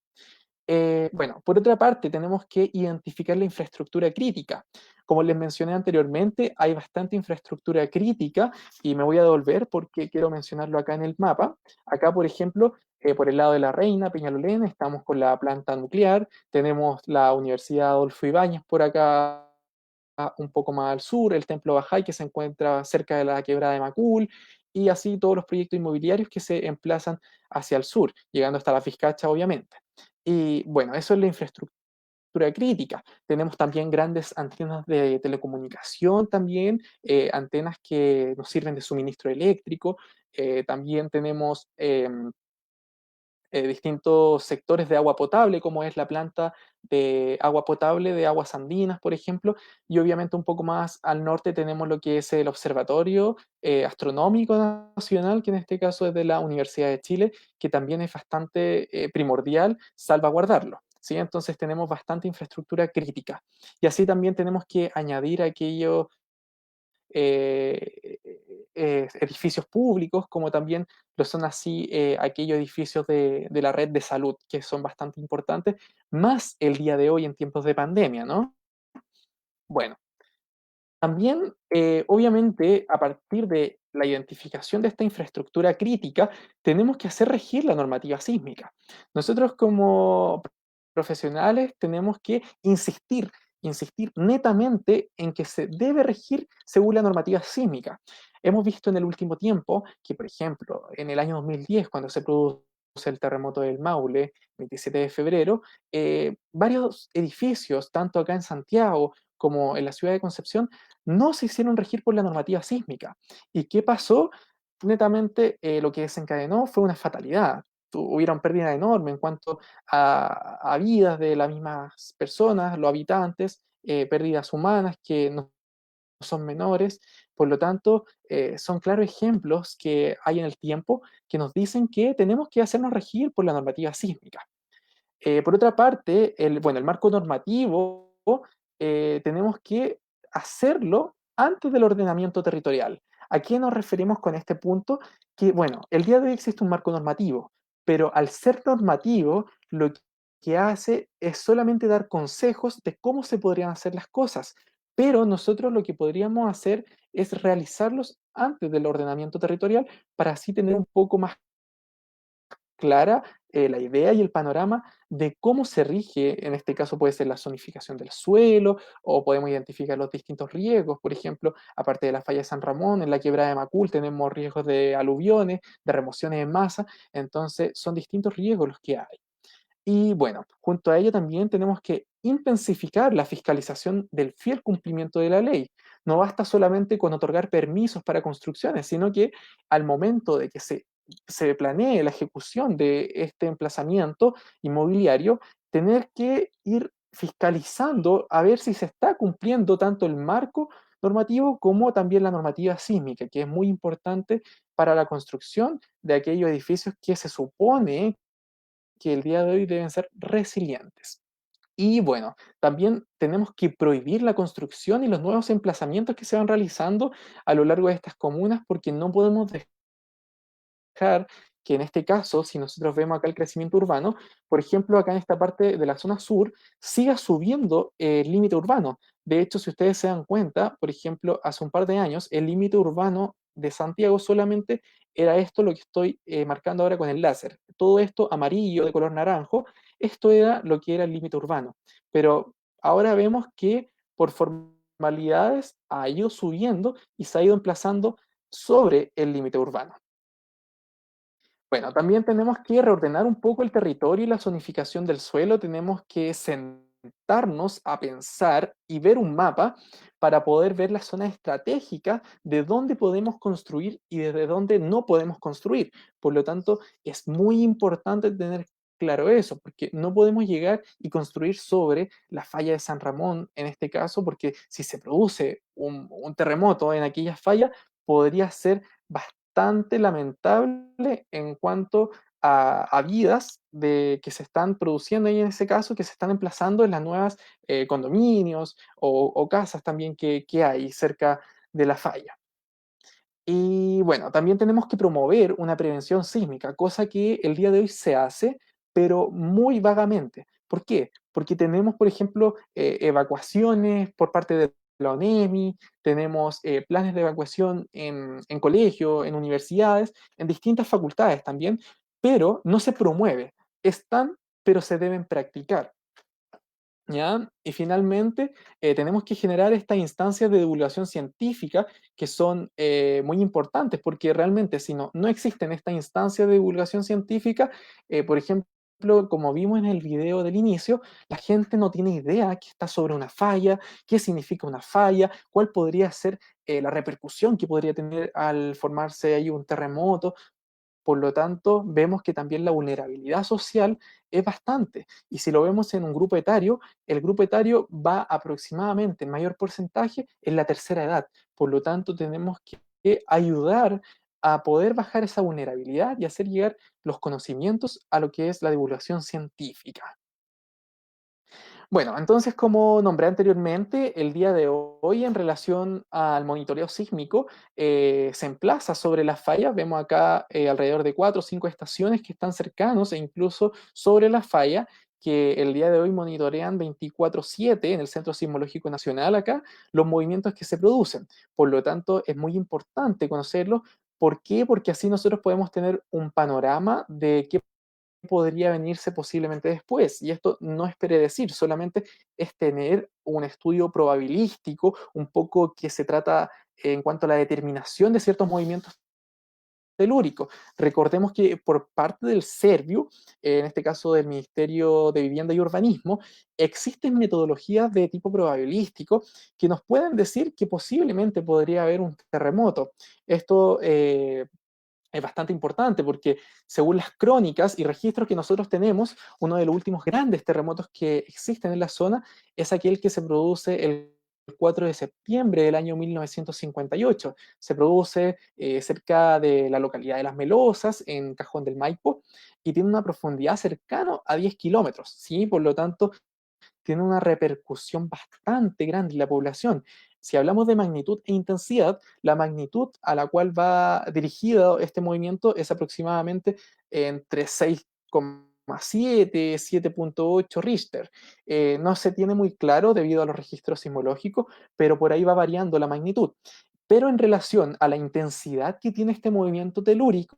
Bueno, por otra parte, tenemos que identificar la infraestructura crítica. Como les mencioné anteriormente, hay bastante infraestructura crítica y me voy a devolver porque quiero mencionarlo acá en el mapa. Acá, por ejemplo, por el lado de La Reina, Peñalolén, estamos con la planta nuclear, tenemos la Universidad Adolfo Ibáñez por acá un poco más al sur, el Templo Bajay que se encuentra cerca de la quebrada de Macul, y así todos los proyectos inmobiliarios que se emplazan hacia el sur, llegando hasta la Vizcacha, obviamente. Y bueno, eso es la infraestructura crítica. Tenemos también grandes antenas de telecomunicación, también antenas que nos sirven de suministro eléctrico. También tenemos distintos sectores de agua potable, como es la planta de agua potable de Aguas Andinas, por ejemplo, y obviamente un poco más al norte tenemos lo que es el Observatorio Astronómico Nacional, que en este caso es de la Universidad de Chile, que también es bastante primordial salvaguardarlo. ¿Sí? Entonces tenemos bastante infraestructura crítica. Y así también tenemos que añadir aquello eh, edificios públicos, como también lo son así aquellos edificios de la red de salud, que son bastante importantes, más el día de hoy en tiempos de pandemia, ¿no? Bueno, también, obviamente, a partir de la identificación de esta infraestructura crítica, tenemos que hacer regir la normativa sísmica. Nosotros como profesionales tenemos que insistir netamente en que se debe regir según la normativa sísmica. Hemos visto en el último tiempo que, por ejemplo, en el año 2010, cuando se produce el terremoto del Maule, 27 de febrero, varios edificios, tanto acá en Santiago como en la ciudad de Concepción, no se hicieron regir por la normativa sísmica. ¿Y qué pasó? Netamente lo que desencadenó fue una fatalidad. Hubieron pérdidas enormes en cuanto a vidas de las mismas personas, los habitantes, pérdidas humanas que no son menores. Por lo tanto, son claros ejemplos que hay en el tiempo que nos dicen que tenemos que hacernos regir por la normativa sísmica. Por otra parte, bueno, el marco normativo tenemos que hacerlo antes del ordenamiento territorial. ¿A qué nos referimos con este punto? Que, bueno, el día de hoy existe un marco normativo, pero al ser normativo, lo que hace es solamente dar consejos de cómo se podrían hacer las cosas, pero nosotros lo que podríamos hacer es realizarlos antes del ordenamiento territorial para así tener un poco más clara la idea y el panorama de cómo se rige, en este caso puede ser la zonificación del suelo, o podemos identificar los distintos riesgos, por ejemplo, aparte de la falla de San Ramón, en la quebrada de Macul tenemos riesgos de aluviones, de remociones en masa, entonces son distintos riesgos los que hay. Y bueno, junto a ello también tenemos que intensificar la fiscalización del fiel cumplimiento de la ley. No basta solamente con otorgar permisos para construcciones, sino que al momento de que se planee la ejecución de este emplazamiento inmobiliario, tener que ir fiscalizando a ver si se está cumpliendo tanto el marco normativo como también la normativa sísmica, que es muy importante para la construcción de aquellos edificios que se supone que el día de hoy deben ser resilientes. Y bueno, también tenemos que prohibir la construcción y los nuevos emplazamientos que se van realizando a lo largo de estas comunas porque no podemos dejar que en este caso, si nosotros vemos acá el crecimiento urbano, por ejemplo, acá en esta parte de la zona sur, siga subiendo el límite urbano. De hecho, si ustedes se dan cuenta, por ejemplo, hace un par de años, el límite urbano de Santiago solamente era esto lo que estoy marcando ahora con el láser. Todo esto amarillo de color naranjo, esto era lo que era el límite urbano. Pero ahora vemos que por formalidades ha ido subiendo y se ha ido emplazando sobre el límite urbano. Bueno, también tenemos que reordenar un poco el territorio y la zonificación del suelo. Tenemos que sentarnos a pensar y ver un mapa para poder ver las zonas estratégicas de dónde podemos construir y desde dónde no podemos construir. Por lo tanto, es muy importante tener claro eso, porque no podemos llegar y construir sobre la falla de San Ramón, en este caso, porque si se produce un terremoto en aquella falla, podría ser bastante lamentable en cuanto a vidas que se están produciendo ahí en ese caso, que se están emplazando en las nuevas condominios o casas también que hay cerca de la falla. Y bueno, también tenemos que promover una prevención sísmica, cosa que el día de hoy se hace, pero muy vagamente. ¿Por qué? Porque tenemos, por ejemplo, evacuaciones por parte de la ONEMI, tenemos planes de evacuación en colegios, en universidades, en distintas facultades también, pero no se promueve. Están, pero se deben practicar. ¿Ya? Y finalmente, tenemos que generar estas instancias de divulgación científica que son muy importantes, porque realmente si no existen estas instancias de divulgación científica, por ejemplo, como vimos en el video del inicio, la gente no tiene idea que está sobre una falla, qué significa una falla, cuál podría ser la repercusión que podría tener al formarse ahí un terremoto. Por lo tanto, vemos que también la vulnerabilidad social es bastante. Y si lo vemos en un grupo etario, el grupo etario va aproximadamente en mayor porcentaje en la tercera edad. Por lo tanto, tenemos que ayudar a poder bajar esa vulnerabilidad y hacer llegar los conocimientos a lo que es la divulgación científica. Bueno, entonces, como nombré anteriormente, el día de hoy en relación al monitoreo sísmico se emplaza sobre las fallas. Vemos acá alrededor de 4 o 5 estaciones que están cercanos e incluso sobre la falla, que el día de hoy monitorean 24/7 en el Centro Sismológico Nacional acá los movimientos que se producen. Por lo tanto, es muy importante conocerlos. ¿Por qué? Porque así nosotros podemos tener un panorama de qué podría venirse posiblemente después. Y esto no es predecir, solamente es tener un estudio probabilístico, un poco que se trata en cuanto a la determinación de ciertos movimientos telúricos. Recordemos que por parte del Serviu, en este caso del Ministerio de Vivienda y Urbanismo, existen metodologías de tipo probabilístico que nos pueden decir que posiblemente podría haber un terremoto. Esto es bastante importante porque según las crónicas y registros que nosotros tenemos, uno de los últimos grandes terremotos que existen en la zona es aquel que se produce el 4 de septiembre del año 1958. Se produce cerca de la localidad de Las Melosas, en Cajón del Maipo, y tiene una profundidad cercana a 10 kilómetros, ¿sí? Por lo tanto, tiene una repercusión bastante grande en la población. Si hablamos de magnitud e intensidad, la magnitud a la cual va dirigido este movimiento es aproximadamente entre 6,7, 7,8 Richter. No se tiene muy claro debido a los registros sismológicos, pero por ahí va variando la magnitud. Pero en relación a la intensidad que tiene este movimiento telúrico,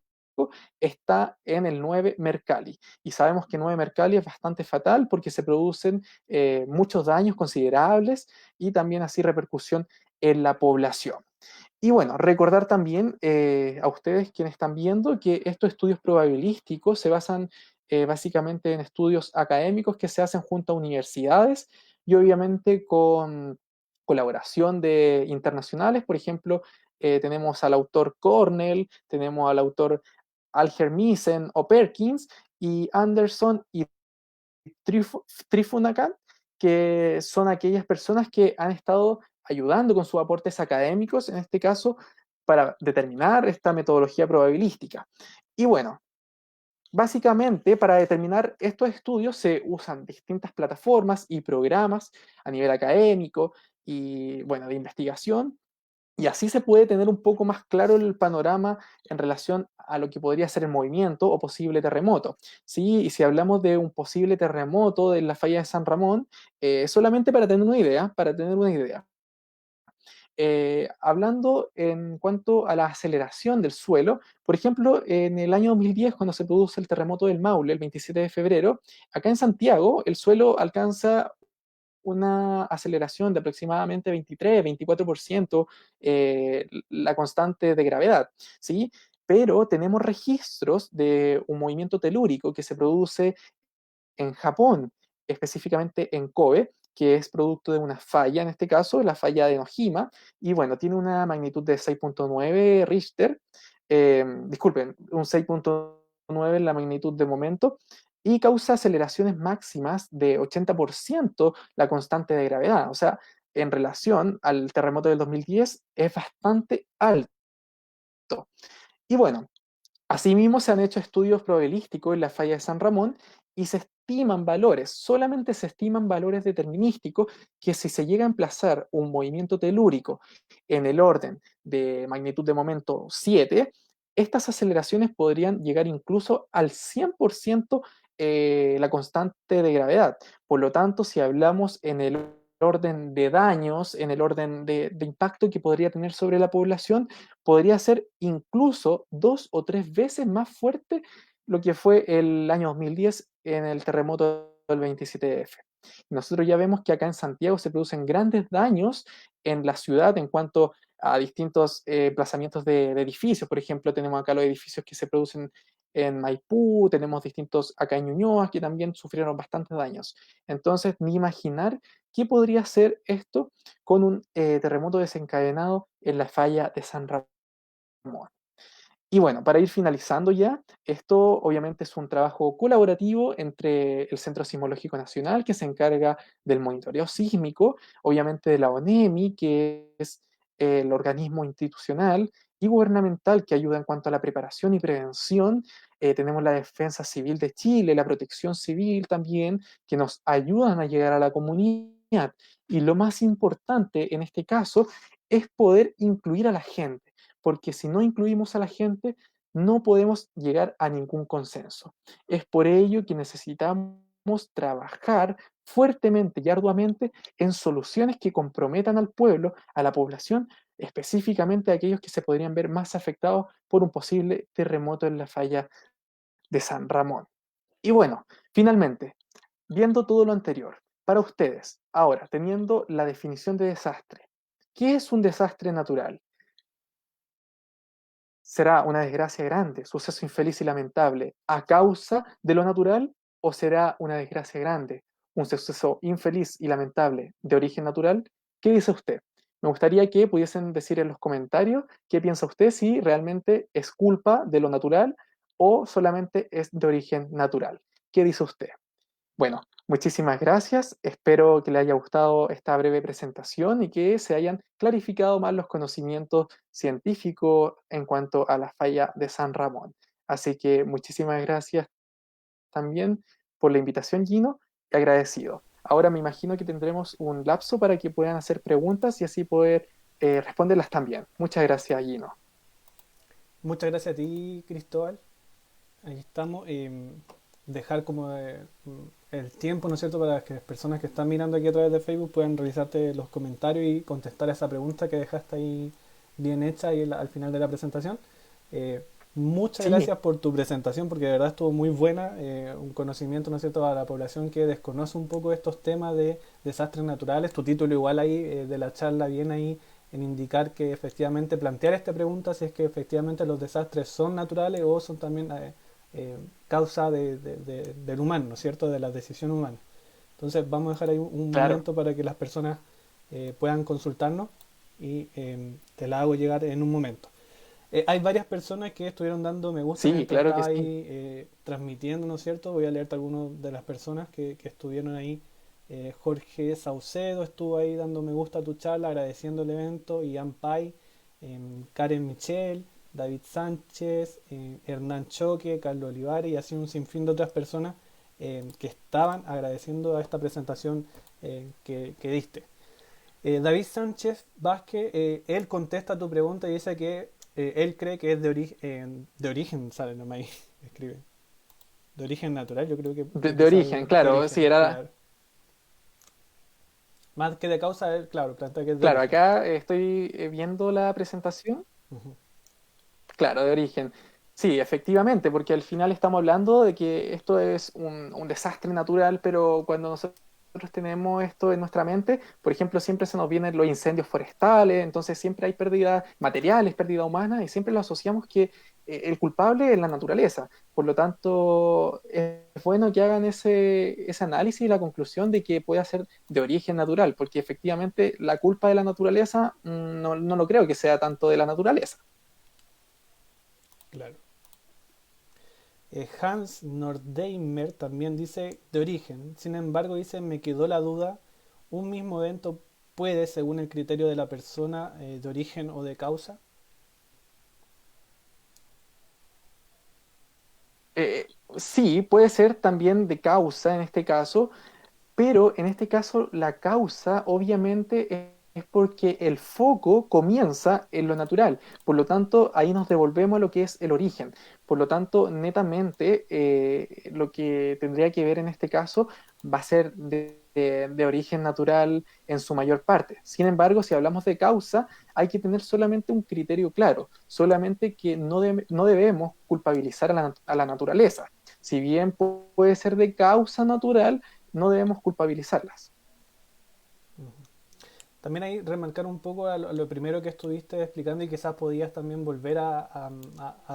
está en el 9 Mercalli. Y sabemos que 9 Mercalli es bastante fatal porque se producen muchos daños considerables y también así repercusión en la población. Y bueno, recordar también a ustedes quienes están viendo que estos estudios probabilísticos se basan básicamente en estudios académicos que se hacen junto a universidades y obviamente con colaboración de internacionales. Por ejemplo, tenemos al autor Cornell, tenemos al autor Algermissen o Perkins, y Anderson y Trifunakan, que son aquellas personas que han estado ayudando con sus aportes académicos, en este caso, para determinar esta metodología probabilística. Y bueno, básicamente para determinar estos estudios se usan distintas plataformas y programas a nivel académico y, bueno, de investigación, y así se puede tener un poco más claro el panorama en relación a lo que podría ser el movimiento o posible terremoto. ¿Sí? Y si hablamos de un posible terremoto en la falla de San Ramón, solamente para tener una idea. Hablando en cuanto a la aceleración del suelo, por ejemplo, en el año 2010, cuando se produce el terremoto del Maule, el 27 de febrero, acá en Santiago el suelo alcanza una aceleración de aproximadamente 23-24% la constante de gravedad, ¿sí? Pero tenemos registros de un movimiento telúrico que se produce en Japón, específicamente en Kobe, que es producto de una falla, en este caso, la falla de Nojima, y bueno, tiene una magnitud de 6,9 Richter, disculpen, un 6,9 en la magnitud de momento, y causa aceleraciones máximas de 80% la constante de gravedad. O sea, en relación al terremoto del 2010, es bastante alto. Y bueno, asimismo, se han hecho estudios probabilísticos en la falla de San Ramón y se estiman valores, solamente se estiman valores determinísticos que si se llega a emplazar un movimiento telúrico en el orden de magnitud de momento 7, estas aceleraciones podrían llegar incluso al 100% la constante de gravedad. Por lo tanto, si hablamos en el orden de daños, en el orden de impacto que podría tener sobre la población, podría ser incluso 2 o 3 veces más fuerte lo que fue el año 2010 en el terremoto del 27F. Nosotros ya vemos que acá en Santiago se producen grandes daños en la ciudad en cuanto a distintos emplazamientos de edificios. Por ejemplo, tenemos acá los edificios que se producen en Maipú, tenemos distintos acá en Ñuñoa que también sufrieron bastantes daños. Entonces, ni imaginar qué podría ser esto con un terremoto desencadenado en la falla de San Ramón. Y bueno, para ir finalizando ya, esto obviamente es un trabajo colaborativo entre el Centro Sismológico Nacional, que se encarga del monitoreo sísmico, obviamente de la ONEMI, que es el organismo institucional y gubernamental que ayuda en cuanto a la preparación y prevención. Tenemos la Defensa Civil de Chile, la Protección Civil también, que nos ayudan a llegar a la comunidad. Y lo más importante en este caso es poder incluir a la gente, porque si no incluimos a la gente, no podemos llegar a ningún consenso. Es por ello que necesitamos trabajar fuertemente y arduamente en soluciones que comprometan al pueblo, a la población, específicamente a aquellos que se podrían ver más afectados por un posible terremoto en la falla de San Ramón. Y bueno, finalmente, viendo todo lo anterior, para ustedes, ahora, teniendo la definición de desastre, ¿qué es un desastre natural? ¿Será una desgracia grande, suceso infeliz y lamentable a causa de lo natural o será una desgracia grande, un suceso infeliz y lamentable de origen natural? ¿Qué dice usted? Me gustaría que pudiesen decir en los comentarios qué piensa usted, si realmente es culpa de lo natural o solamente es de origen natural. ¿Qué dice usted? Bueno, muchísimas gracias. Espero que le haya gustado esta breve presentación y que se hayan clarificado más los conocimientos científicos en cuanto a la falla de San Ramón. Así que muchísimas gracias también por la invitación, Gino, y agradecido. Ahora me imagino que tendremos un lapso para que puedan hacer preguntas y así poder responderlas también. Muchas gracias, Gino. Muchas gracias a ti, Cristóbal. Ahí estamos. Dejar como el tiempo, ¿no es cierto?, para que las personas que están mirando aquí a través de Facebook puedan revisarte los comentarios y contestar a esa pregunta que dejaste ahí bien hecha ahí al final de la presentación. Muchas Sí, gracias por tu presentación, porque de verdad estuvo muy buena, un conocimiento, ¿no es cierto?, a la población que desconoce un poco estos temas de desastres naturales. Tu título igual ahí de la charla viene ahí en indicar que efectivamente plantear esta pregunta si es que efectivamente los desastres son naturales o son también causa del humano, ¿no es cierto?, de la decisión humana. Entonces vamos a dejar ahí un claro. momento para que las personas puedan consultarnos y te la hago llegar en un momento. Hay varias personas que estuvieron dando me gusta Sí, mientras claro que estaba sí. ahí transmitiendo, ¿no es cierto? Voy a leerte algunas de las personas que estuvieron ahí. Jorge Saucedo estuvo ahí dando me gusta a tu charla, agradeciendo el evento. Ian Pai, Karen Michel, David Sánchez, Hernán Choque, Carlos Olivares y así un sinfín de otras personas que estaban agradeciendo a esta presentación que diste. David Sánchez Vázquez, él contesta tu pregunta y dice que él cree que es de origen, sale nomás ahí, escribe. De origen natural, yo creo que De quizás origen, de claro, origen, sí, era, claro. Más que de causa, él, claro, plantea que es de claro, origen. acá estoy viendo la presentación. Ujú. Claro, de origen. Sí, efectivamente, porque al final estamos hablando de que esto es un desastre natural, pero cuando nosotros tenemos esto en nuestra mente, por ejemplo, siempre se nos vienen los incendios forestales, entonces siempre hay pérdidas materiales, pérdida humana, y siempre lo asociamos que el culpable es la naturaleza. Por lo tanto, es bueno que hagan ese análisis y la conclusión de que puede ser de origen natural, porque efectivamente la culpa de la naturaleza no lo creo que sea tanto de la naturaleza. Claro. Hans Nordheimer también dice de origen. Sin embargo, dice, me quedó la duda, un mismo evento puede, según el criterio de la persona, de origen o de causa. Eh, sí, puede ser también de causa en este caso, pero en este caso la causa obviamente es porque el foco comienza en lo natural. Por lo tanto, ahí nos devolvemos a lo que es el origen. Por lo tanto, netamente, lo que tendría que ver en este caso va a ser de origen natural en su mayor parte. Sin embargo, si hablamos de causa, hay que tener solamente un criterio claro, solamente que no debemos culpabilizar a la naturaleza. Si bien puede ser de causa natural, no debemos culpabilizarlas. También ahí remarcar un poco a lo primero que estuviste explicando y quizás podías también volver a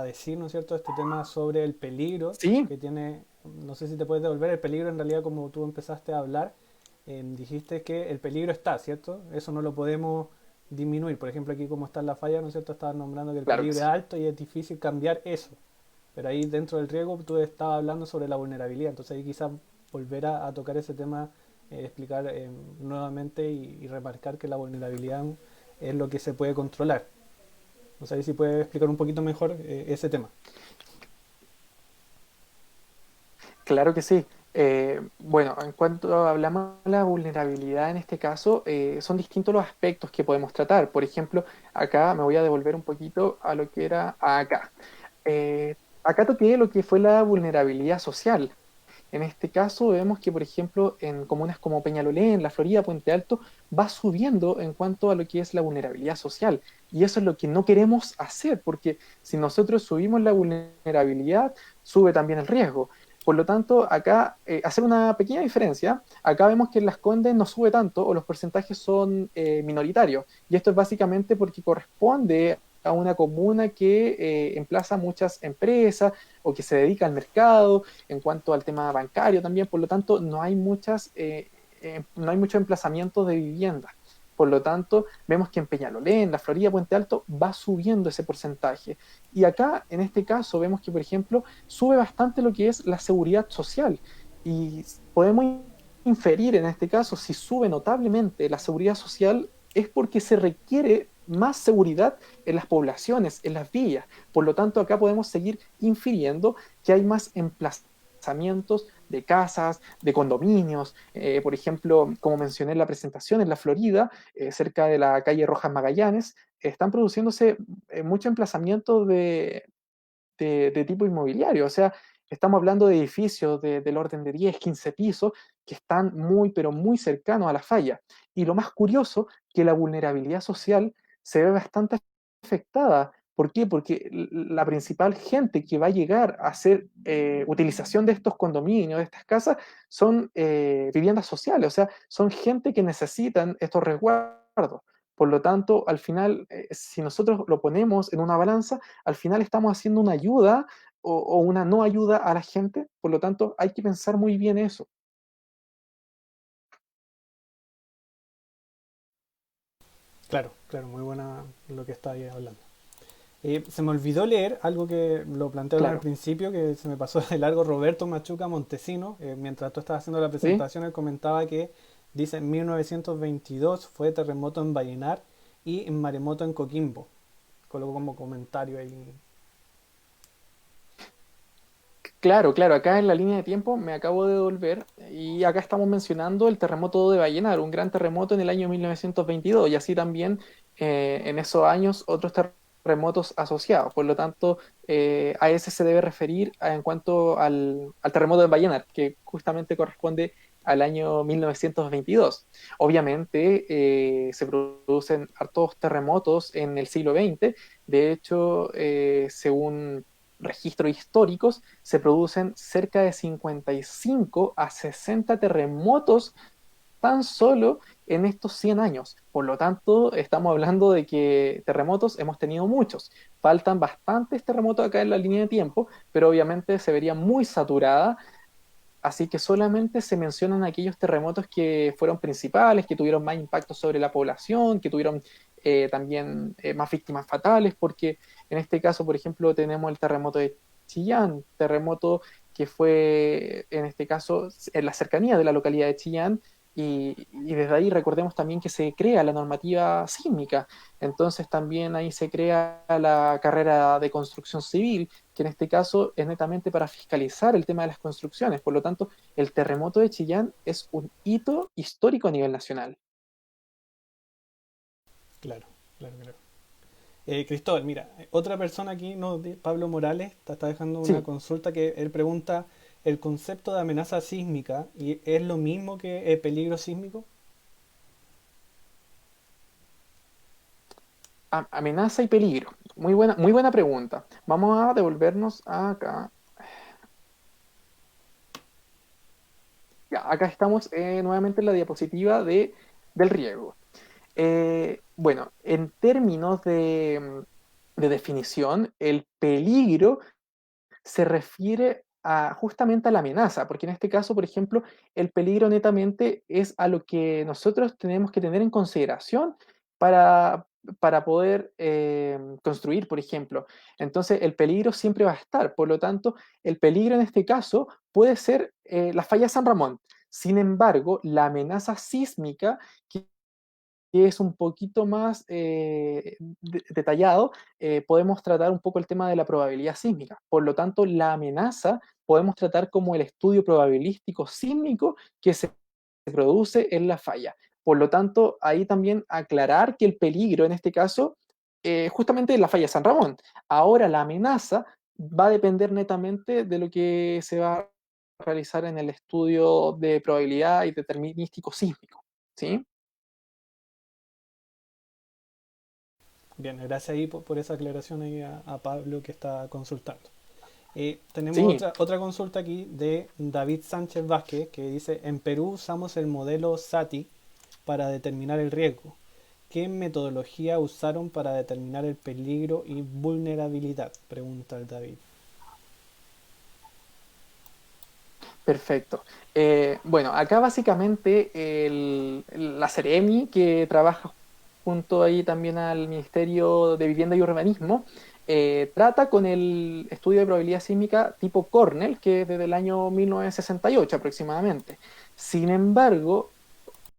decir, ¿no es cierto?, este tema sobre el peligro Sí, que tiene, no sé si te puedes devolver, el peligro en realidad como tú empezaste a hablar, dijiste que el peligro está, ¿cierto? Eso no lo podemos disminuir. Por ejemplo, aquí como está en la falla, ¿no es cierto?, estabas nombrando que el claro que peligro es sí. alto y es difícil cambiar eso. Pero ahí dentro del riesgo tú estabas hablando sobre la vulnerabilidad, entonces ahí quizás volver a tocar ese tema, explicar nuevamente y remarcar que la vulnerabilidad es lo que se puede controlar. No sé si puedes explicar un poquito mejor ese tema. Claro que sí. Bueno, en cuanto hablamos de la vulnerabilidad en este caso, son distintos los aspectos que podemos tratar. Por ejemplo, acá me voy a devolver un poquito a lo que era acá. Acá toqué lo que fue la vulnerabilidad social. En este caso vemos que, por ejemplo, en comunas como Peñalolén, La Florida, Puente Alto, va subiendo en cuanto a lo que es la vulnerabilidad social. Y eso es lo que no queremos hacer, porque si nosotros subimos la vulnerabilidad, sube también el riesgo. Por lo tanto, acá, hacer una pequeña diferencia, acá vemos que en Las Condes no sube tanto o los porcentajes son minoritarios. Y esto es básicamente porque corresponde a una comuna que emplaza muchas empresas o que se dedica al mercado, en cuanto al tema bancario también, por lo tanto, no hay muchos emplazamientos de vivienda. Por lo tanto, vemos que en Peñalolén, La Florida, Puente Alto, va subiendo ese porcentaje. Y acá, en este caso, vemos que, por ejemplo, sube bastante lo que es la seguridad social. Y podemos inferir, en este caso, si sube notablemente la seguridad social, es porque se requiere más seguridad en las poblaciones, en las villas. Por lo tanto, acá podemos seguir infiriendo que hay más emplazamientos de casas, de condominios. Por ejemplo, como mencioné en la presentación, en la Florida, cerca de la calle Rojas Magallanes, están produciéndose muchos emplazamientos de tipo inmobiliario. O sea, estamos hablando de edificios del orden de 10, 15 pisos que están muy, pero muy cercanos a la falla. Y lo más curioso, que la vulnerabilidad social se ve bastante afectada. ¿Por qué? Porque la principal gente que va a llegar a hacer utilización de estos condominios, de estas casas, son viviendas sociales, o sea, son gente que necesitan estos resguardos. Por lo tanto, al final, si nosotros lo ponemos en una balanza, al final estamos haciendo una ayuda o una no ayuda a la gente, por lo tanto hay que pensar muy bien eso. Claro, claro, muy buena lo que está ahí hablando. Se me olvidó leer algo que lo plantearon al Claro, principio, que se me pasó de largo. Roberto Machuca Montesino, mientras tú estabas haciendo la ¿sí? presentación, él comentaba que dice en 1922 fue terremoto en Vallenar y en maremoto en Coquimbo. Coloco como comentario ahí. Claro, claro, acá en la línea de tiempo me acabo de volver y acá estamos mencionando el terremoto de Vallenar, un gran terremoto en el año 1922 y así también en esos años otros terremotos asociados. Por lo tanto, a ese se debe referir en cuanto al terremoto de Vallenar, que justamente corresponde al año 1922. Obviamente se producen hartos terremotos en el siglo XX. De hecho, según registros históricos, se producen cerca de 55 a 60 terremotos tan solo en estos 100 años. Por lo tanto, estamos hablando de que terremotos hemos tenido muchos. Faltan bastantes terremotos acá en la línea de tiempo, pero obviamente se vería muy saturada. Así que solamente se mencionan aquellos terremotos que fueron principales, que tuvieron más impacto sobre la población, que tuvieron también más víctimas fatales, porque en este caso, por ejemplo, tenemos el terremoto de Chillán, terremoto que fue, en este caso, en la cercanía de la localidad de Chillán, y desde ahí recordemos también que se crea la normativa sísmica, entonces también ahí se crea la carrera de construcción civil, que en este caso es netamente para fiscalizar el tema de las construcciones. Por lo tanto, el terremoto de Chillán es un hito histórico a nivel nacional. Claro, claro, claro. Cristóbal, mira, otra persona aquí, no, Pablo Morales, está dejando una Sí. consulta que él pregunta, ¿el concepto de amenaza sísmica y es lo mismo que peligro sísmico? Amenaza y peligro. Muy buena pregunta. Vamos a devolvernos acá. Ya, acá estamos nuevamente en la diapositiva del riesgo. Bueno, en términos de definición, el peligro se refiere justamente a la amenaza, porque en este caso, por ejemplo, el peligro netamente es a lo que nosotros tenemos que tener en consideración para, para poder construir, por ejemplo. Entonces, el peligro siempre va a estar, por lo tanto, el peligro en este caso puede ser la falla de San Ramón. Sin embargo, la amenaza sísmica, que es un poquito más detallado, podemos tratar un poco el tema de la probabilidad sísmica. Por lo tanto, la amenaza podemos tratar como el estudio probabilístico sísmico que se produce en la falla. Por lo tanto, ahí también aclarar que el peligro en este caso, justamente es la falla de San Ramón. Ahora, la amenaza va a depender netamente de lo que se va a realizar en el estudio de probabilidad y determinístico sísmico. ¿Sí? Bien, gracias ahí por esa aclaración ahí a Pablo que está consultando. Tenemos Sí. otra consulta aquí de David Sánchez Vázquez que dice, en Perú usamos el modelo SATI para determinar el riesgo. ¿Qué metodología usaron para determinar el peligro y vulnerabilidad? Pregunta el David. Perfecto. Bueno, acá básicamente la Seremi, que trabaja junto ahí también al Ministerio de Vivienda y Urbanismo, trata con el estudio de probabilidad sísmica tipo Cornell, que es desde el año 1968 aproximadamente. Sin embargo,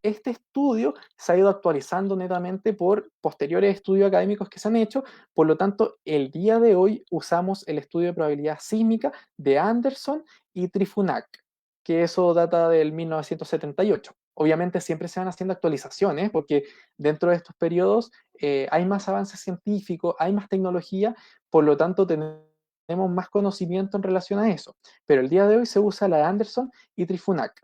este estudio se ha ido actualizando netamente por posteriores estudios académicos que se han hecho, por lo tanto, el día de hoy usamos el estudio de probabilidad sísmica de Anderson y Trifunac, que eso data del 1978. Obviamente siempre se van haciendo actualizaciones porque dentro de estos periodos hay más avance científico, hay más tecnología, por lo tanto tenemos más conocimiento en relación a eso. Pero el día de hoy se usa la de Anderson y Trifunac.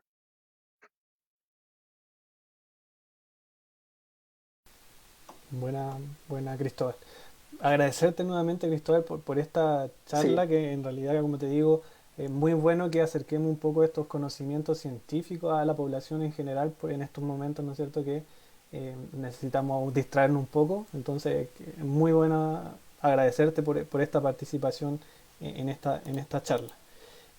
Buena, buena Cristóbal. Agradecerte nuevamente Cristóbal por esta Sí, charla que en realidad, como te digo, es muy bueno que acerquemos un poco estos conocimientos científicos a la población en general en estos momentos, ¿no es cierto? Que necesitamos distraernos un poco. Entonces, es muy bueno agradecerte por esta participación en esta charla.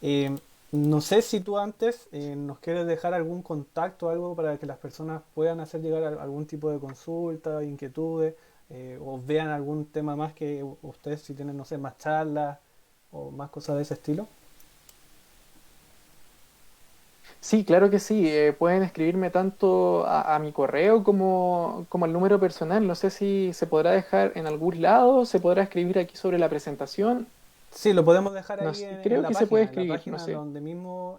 Eh, no sé si tú antes nos quieres dejar algún contacto, algo para que las personas puedan hacer llegar algún tipo de consulta, inquietudes, o vean algún tema más que ustedes si tienen, no sé, más charlas o más cosas de ese estilo. sí, claro que sí. Pueden escribirme tanto a mi correo como al número personal. No sé si se podrá dejar en algún lado, se podrá escribir aquí sobre la presentación. Sí, lo podemos dejar No ahí sé, en creo que se puede la escribir, no página sé. donde mismo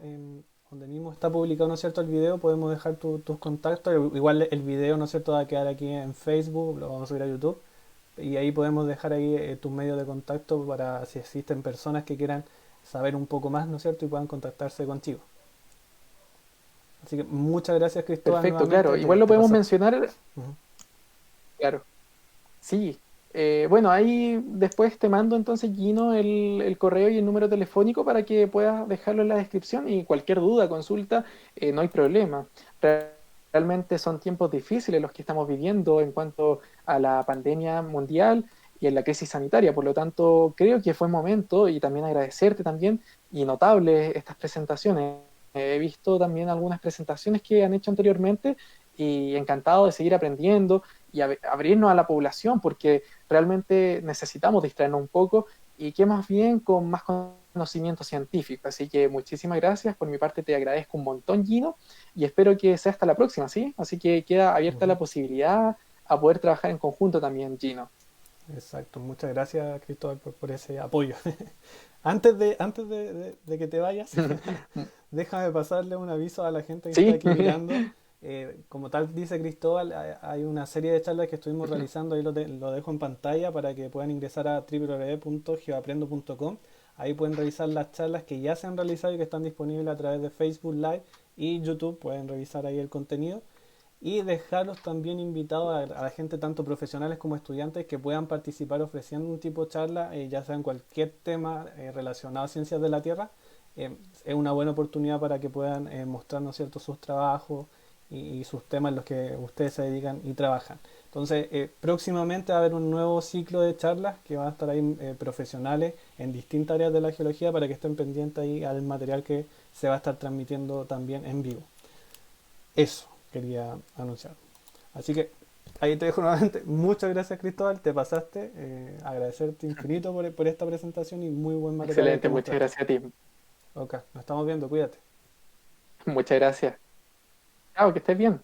está publicado, ¿no es cierto?, el video, podemos dejar tus contactos. Igual el video, ¿no es cierto?, va a quedar aquí en Facebook, lo vamos a subir a YouTube. Y ahí podemos dejar ahí tus medios de contacto para si existen personas que quieran saber un poco más, ¿no es cierto?, y puedan contactarse contigo. Así que muchas gracias Cristóbal Perfecto, claro. nuevamente, Igual lo te podemos pasaste. mencionar, Ujú. claro. Sí. Bueno, ahí después te mando entonces, Gino, el correo y el número telefónico para que puedas dejarlo en la descripción y cualquier duda, consulta, no hay problema. Realmente son tiempos difíciles los que estamos viviendo en cuanto a la pandemia mundial y en la crisis sanitaria. Por lo tanto, creo que fue momento y también agradecerte también y notable estas presentaciones. He visto también algunas presentaciones que han hecho anteriormente y encantado de seguir aprendiendo y abrirnos a la población porque realmente necesitamos distraernos un poco y qué más bien con más conocimiento científico. Así que muchísimas gracias. Por mi parte te agradezco un montón, Gino, y espero que sea hasta la próxima, ¿sí? Así que queda abierta Ujú. la posibilidad a poder trabajar en conjunto también, Gino. Exacto, muchas gracias Cristóbal por ese apoyo. Antes de que te vayas, déjame pasarle un aviso a la gente que está Sí, aquí mirando. Como tal dice Cristóbal, hay una serie de charlas que estuvimos Ujú. realizando, ahí lo dejo en pantalla para que puedan ingresar a www.geoaprendo.com. Ahí pueden revisar las charlas que ya se han realizado y que están disponibles a través de Facebook Live y YouTube, pueden revisar ahí el contenido y dejarlos también invitados a la gente, tanto profesionales como estudiantes, que puedan participar ofreciendo un tipo de charla, ya sea en cualquier tema relacionado a ciencias de la Tierra. Es una buena oportunidad para que puedan mostrar, ¿no es cierto?, sus trabajos y sus temas en los que ustedes se dedican y trabajan. Entonces, próximamente va a haber un nuevo ciclo de charlas que van a estar ahí profesionales en distintas áreas de la geología para que estén pendientes ahí al material que se va a estar transmitiendo también en vivo. Eso quería anunciar. Así que ahí te dejo nuevamente. Muchas gracias, Cristóbal, te pasaste. Agradecerte infinito por esta presentación y muy buen material que Excelente, muchas mostraste. gracias a ti. Ok, nos estamos viendo, cuídate. Muchas gracias. Chao, que estés bien.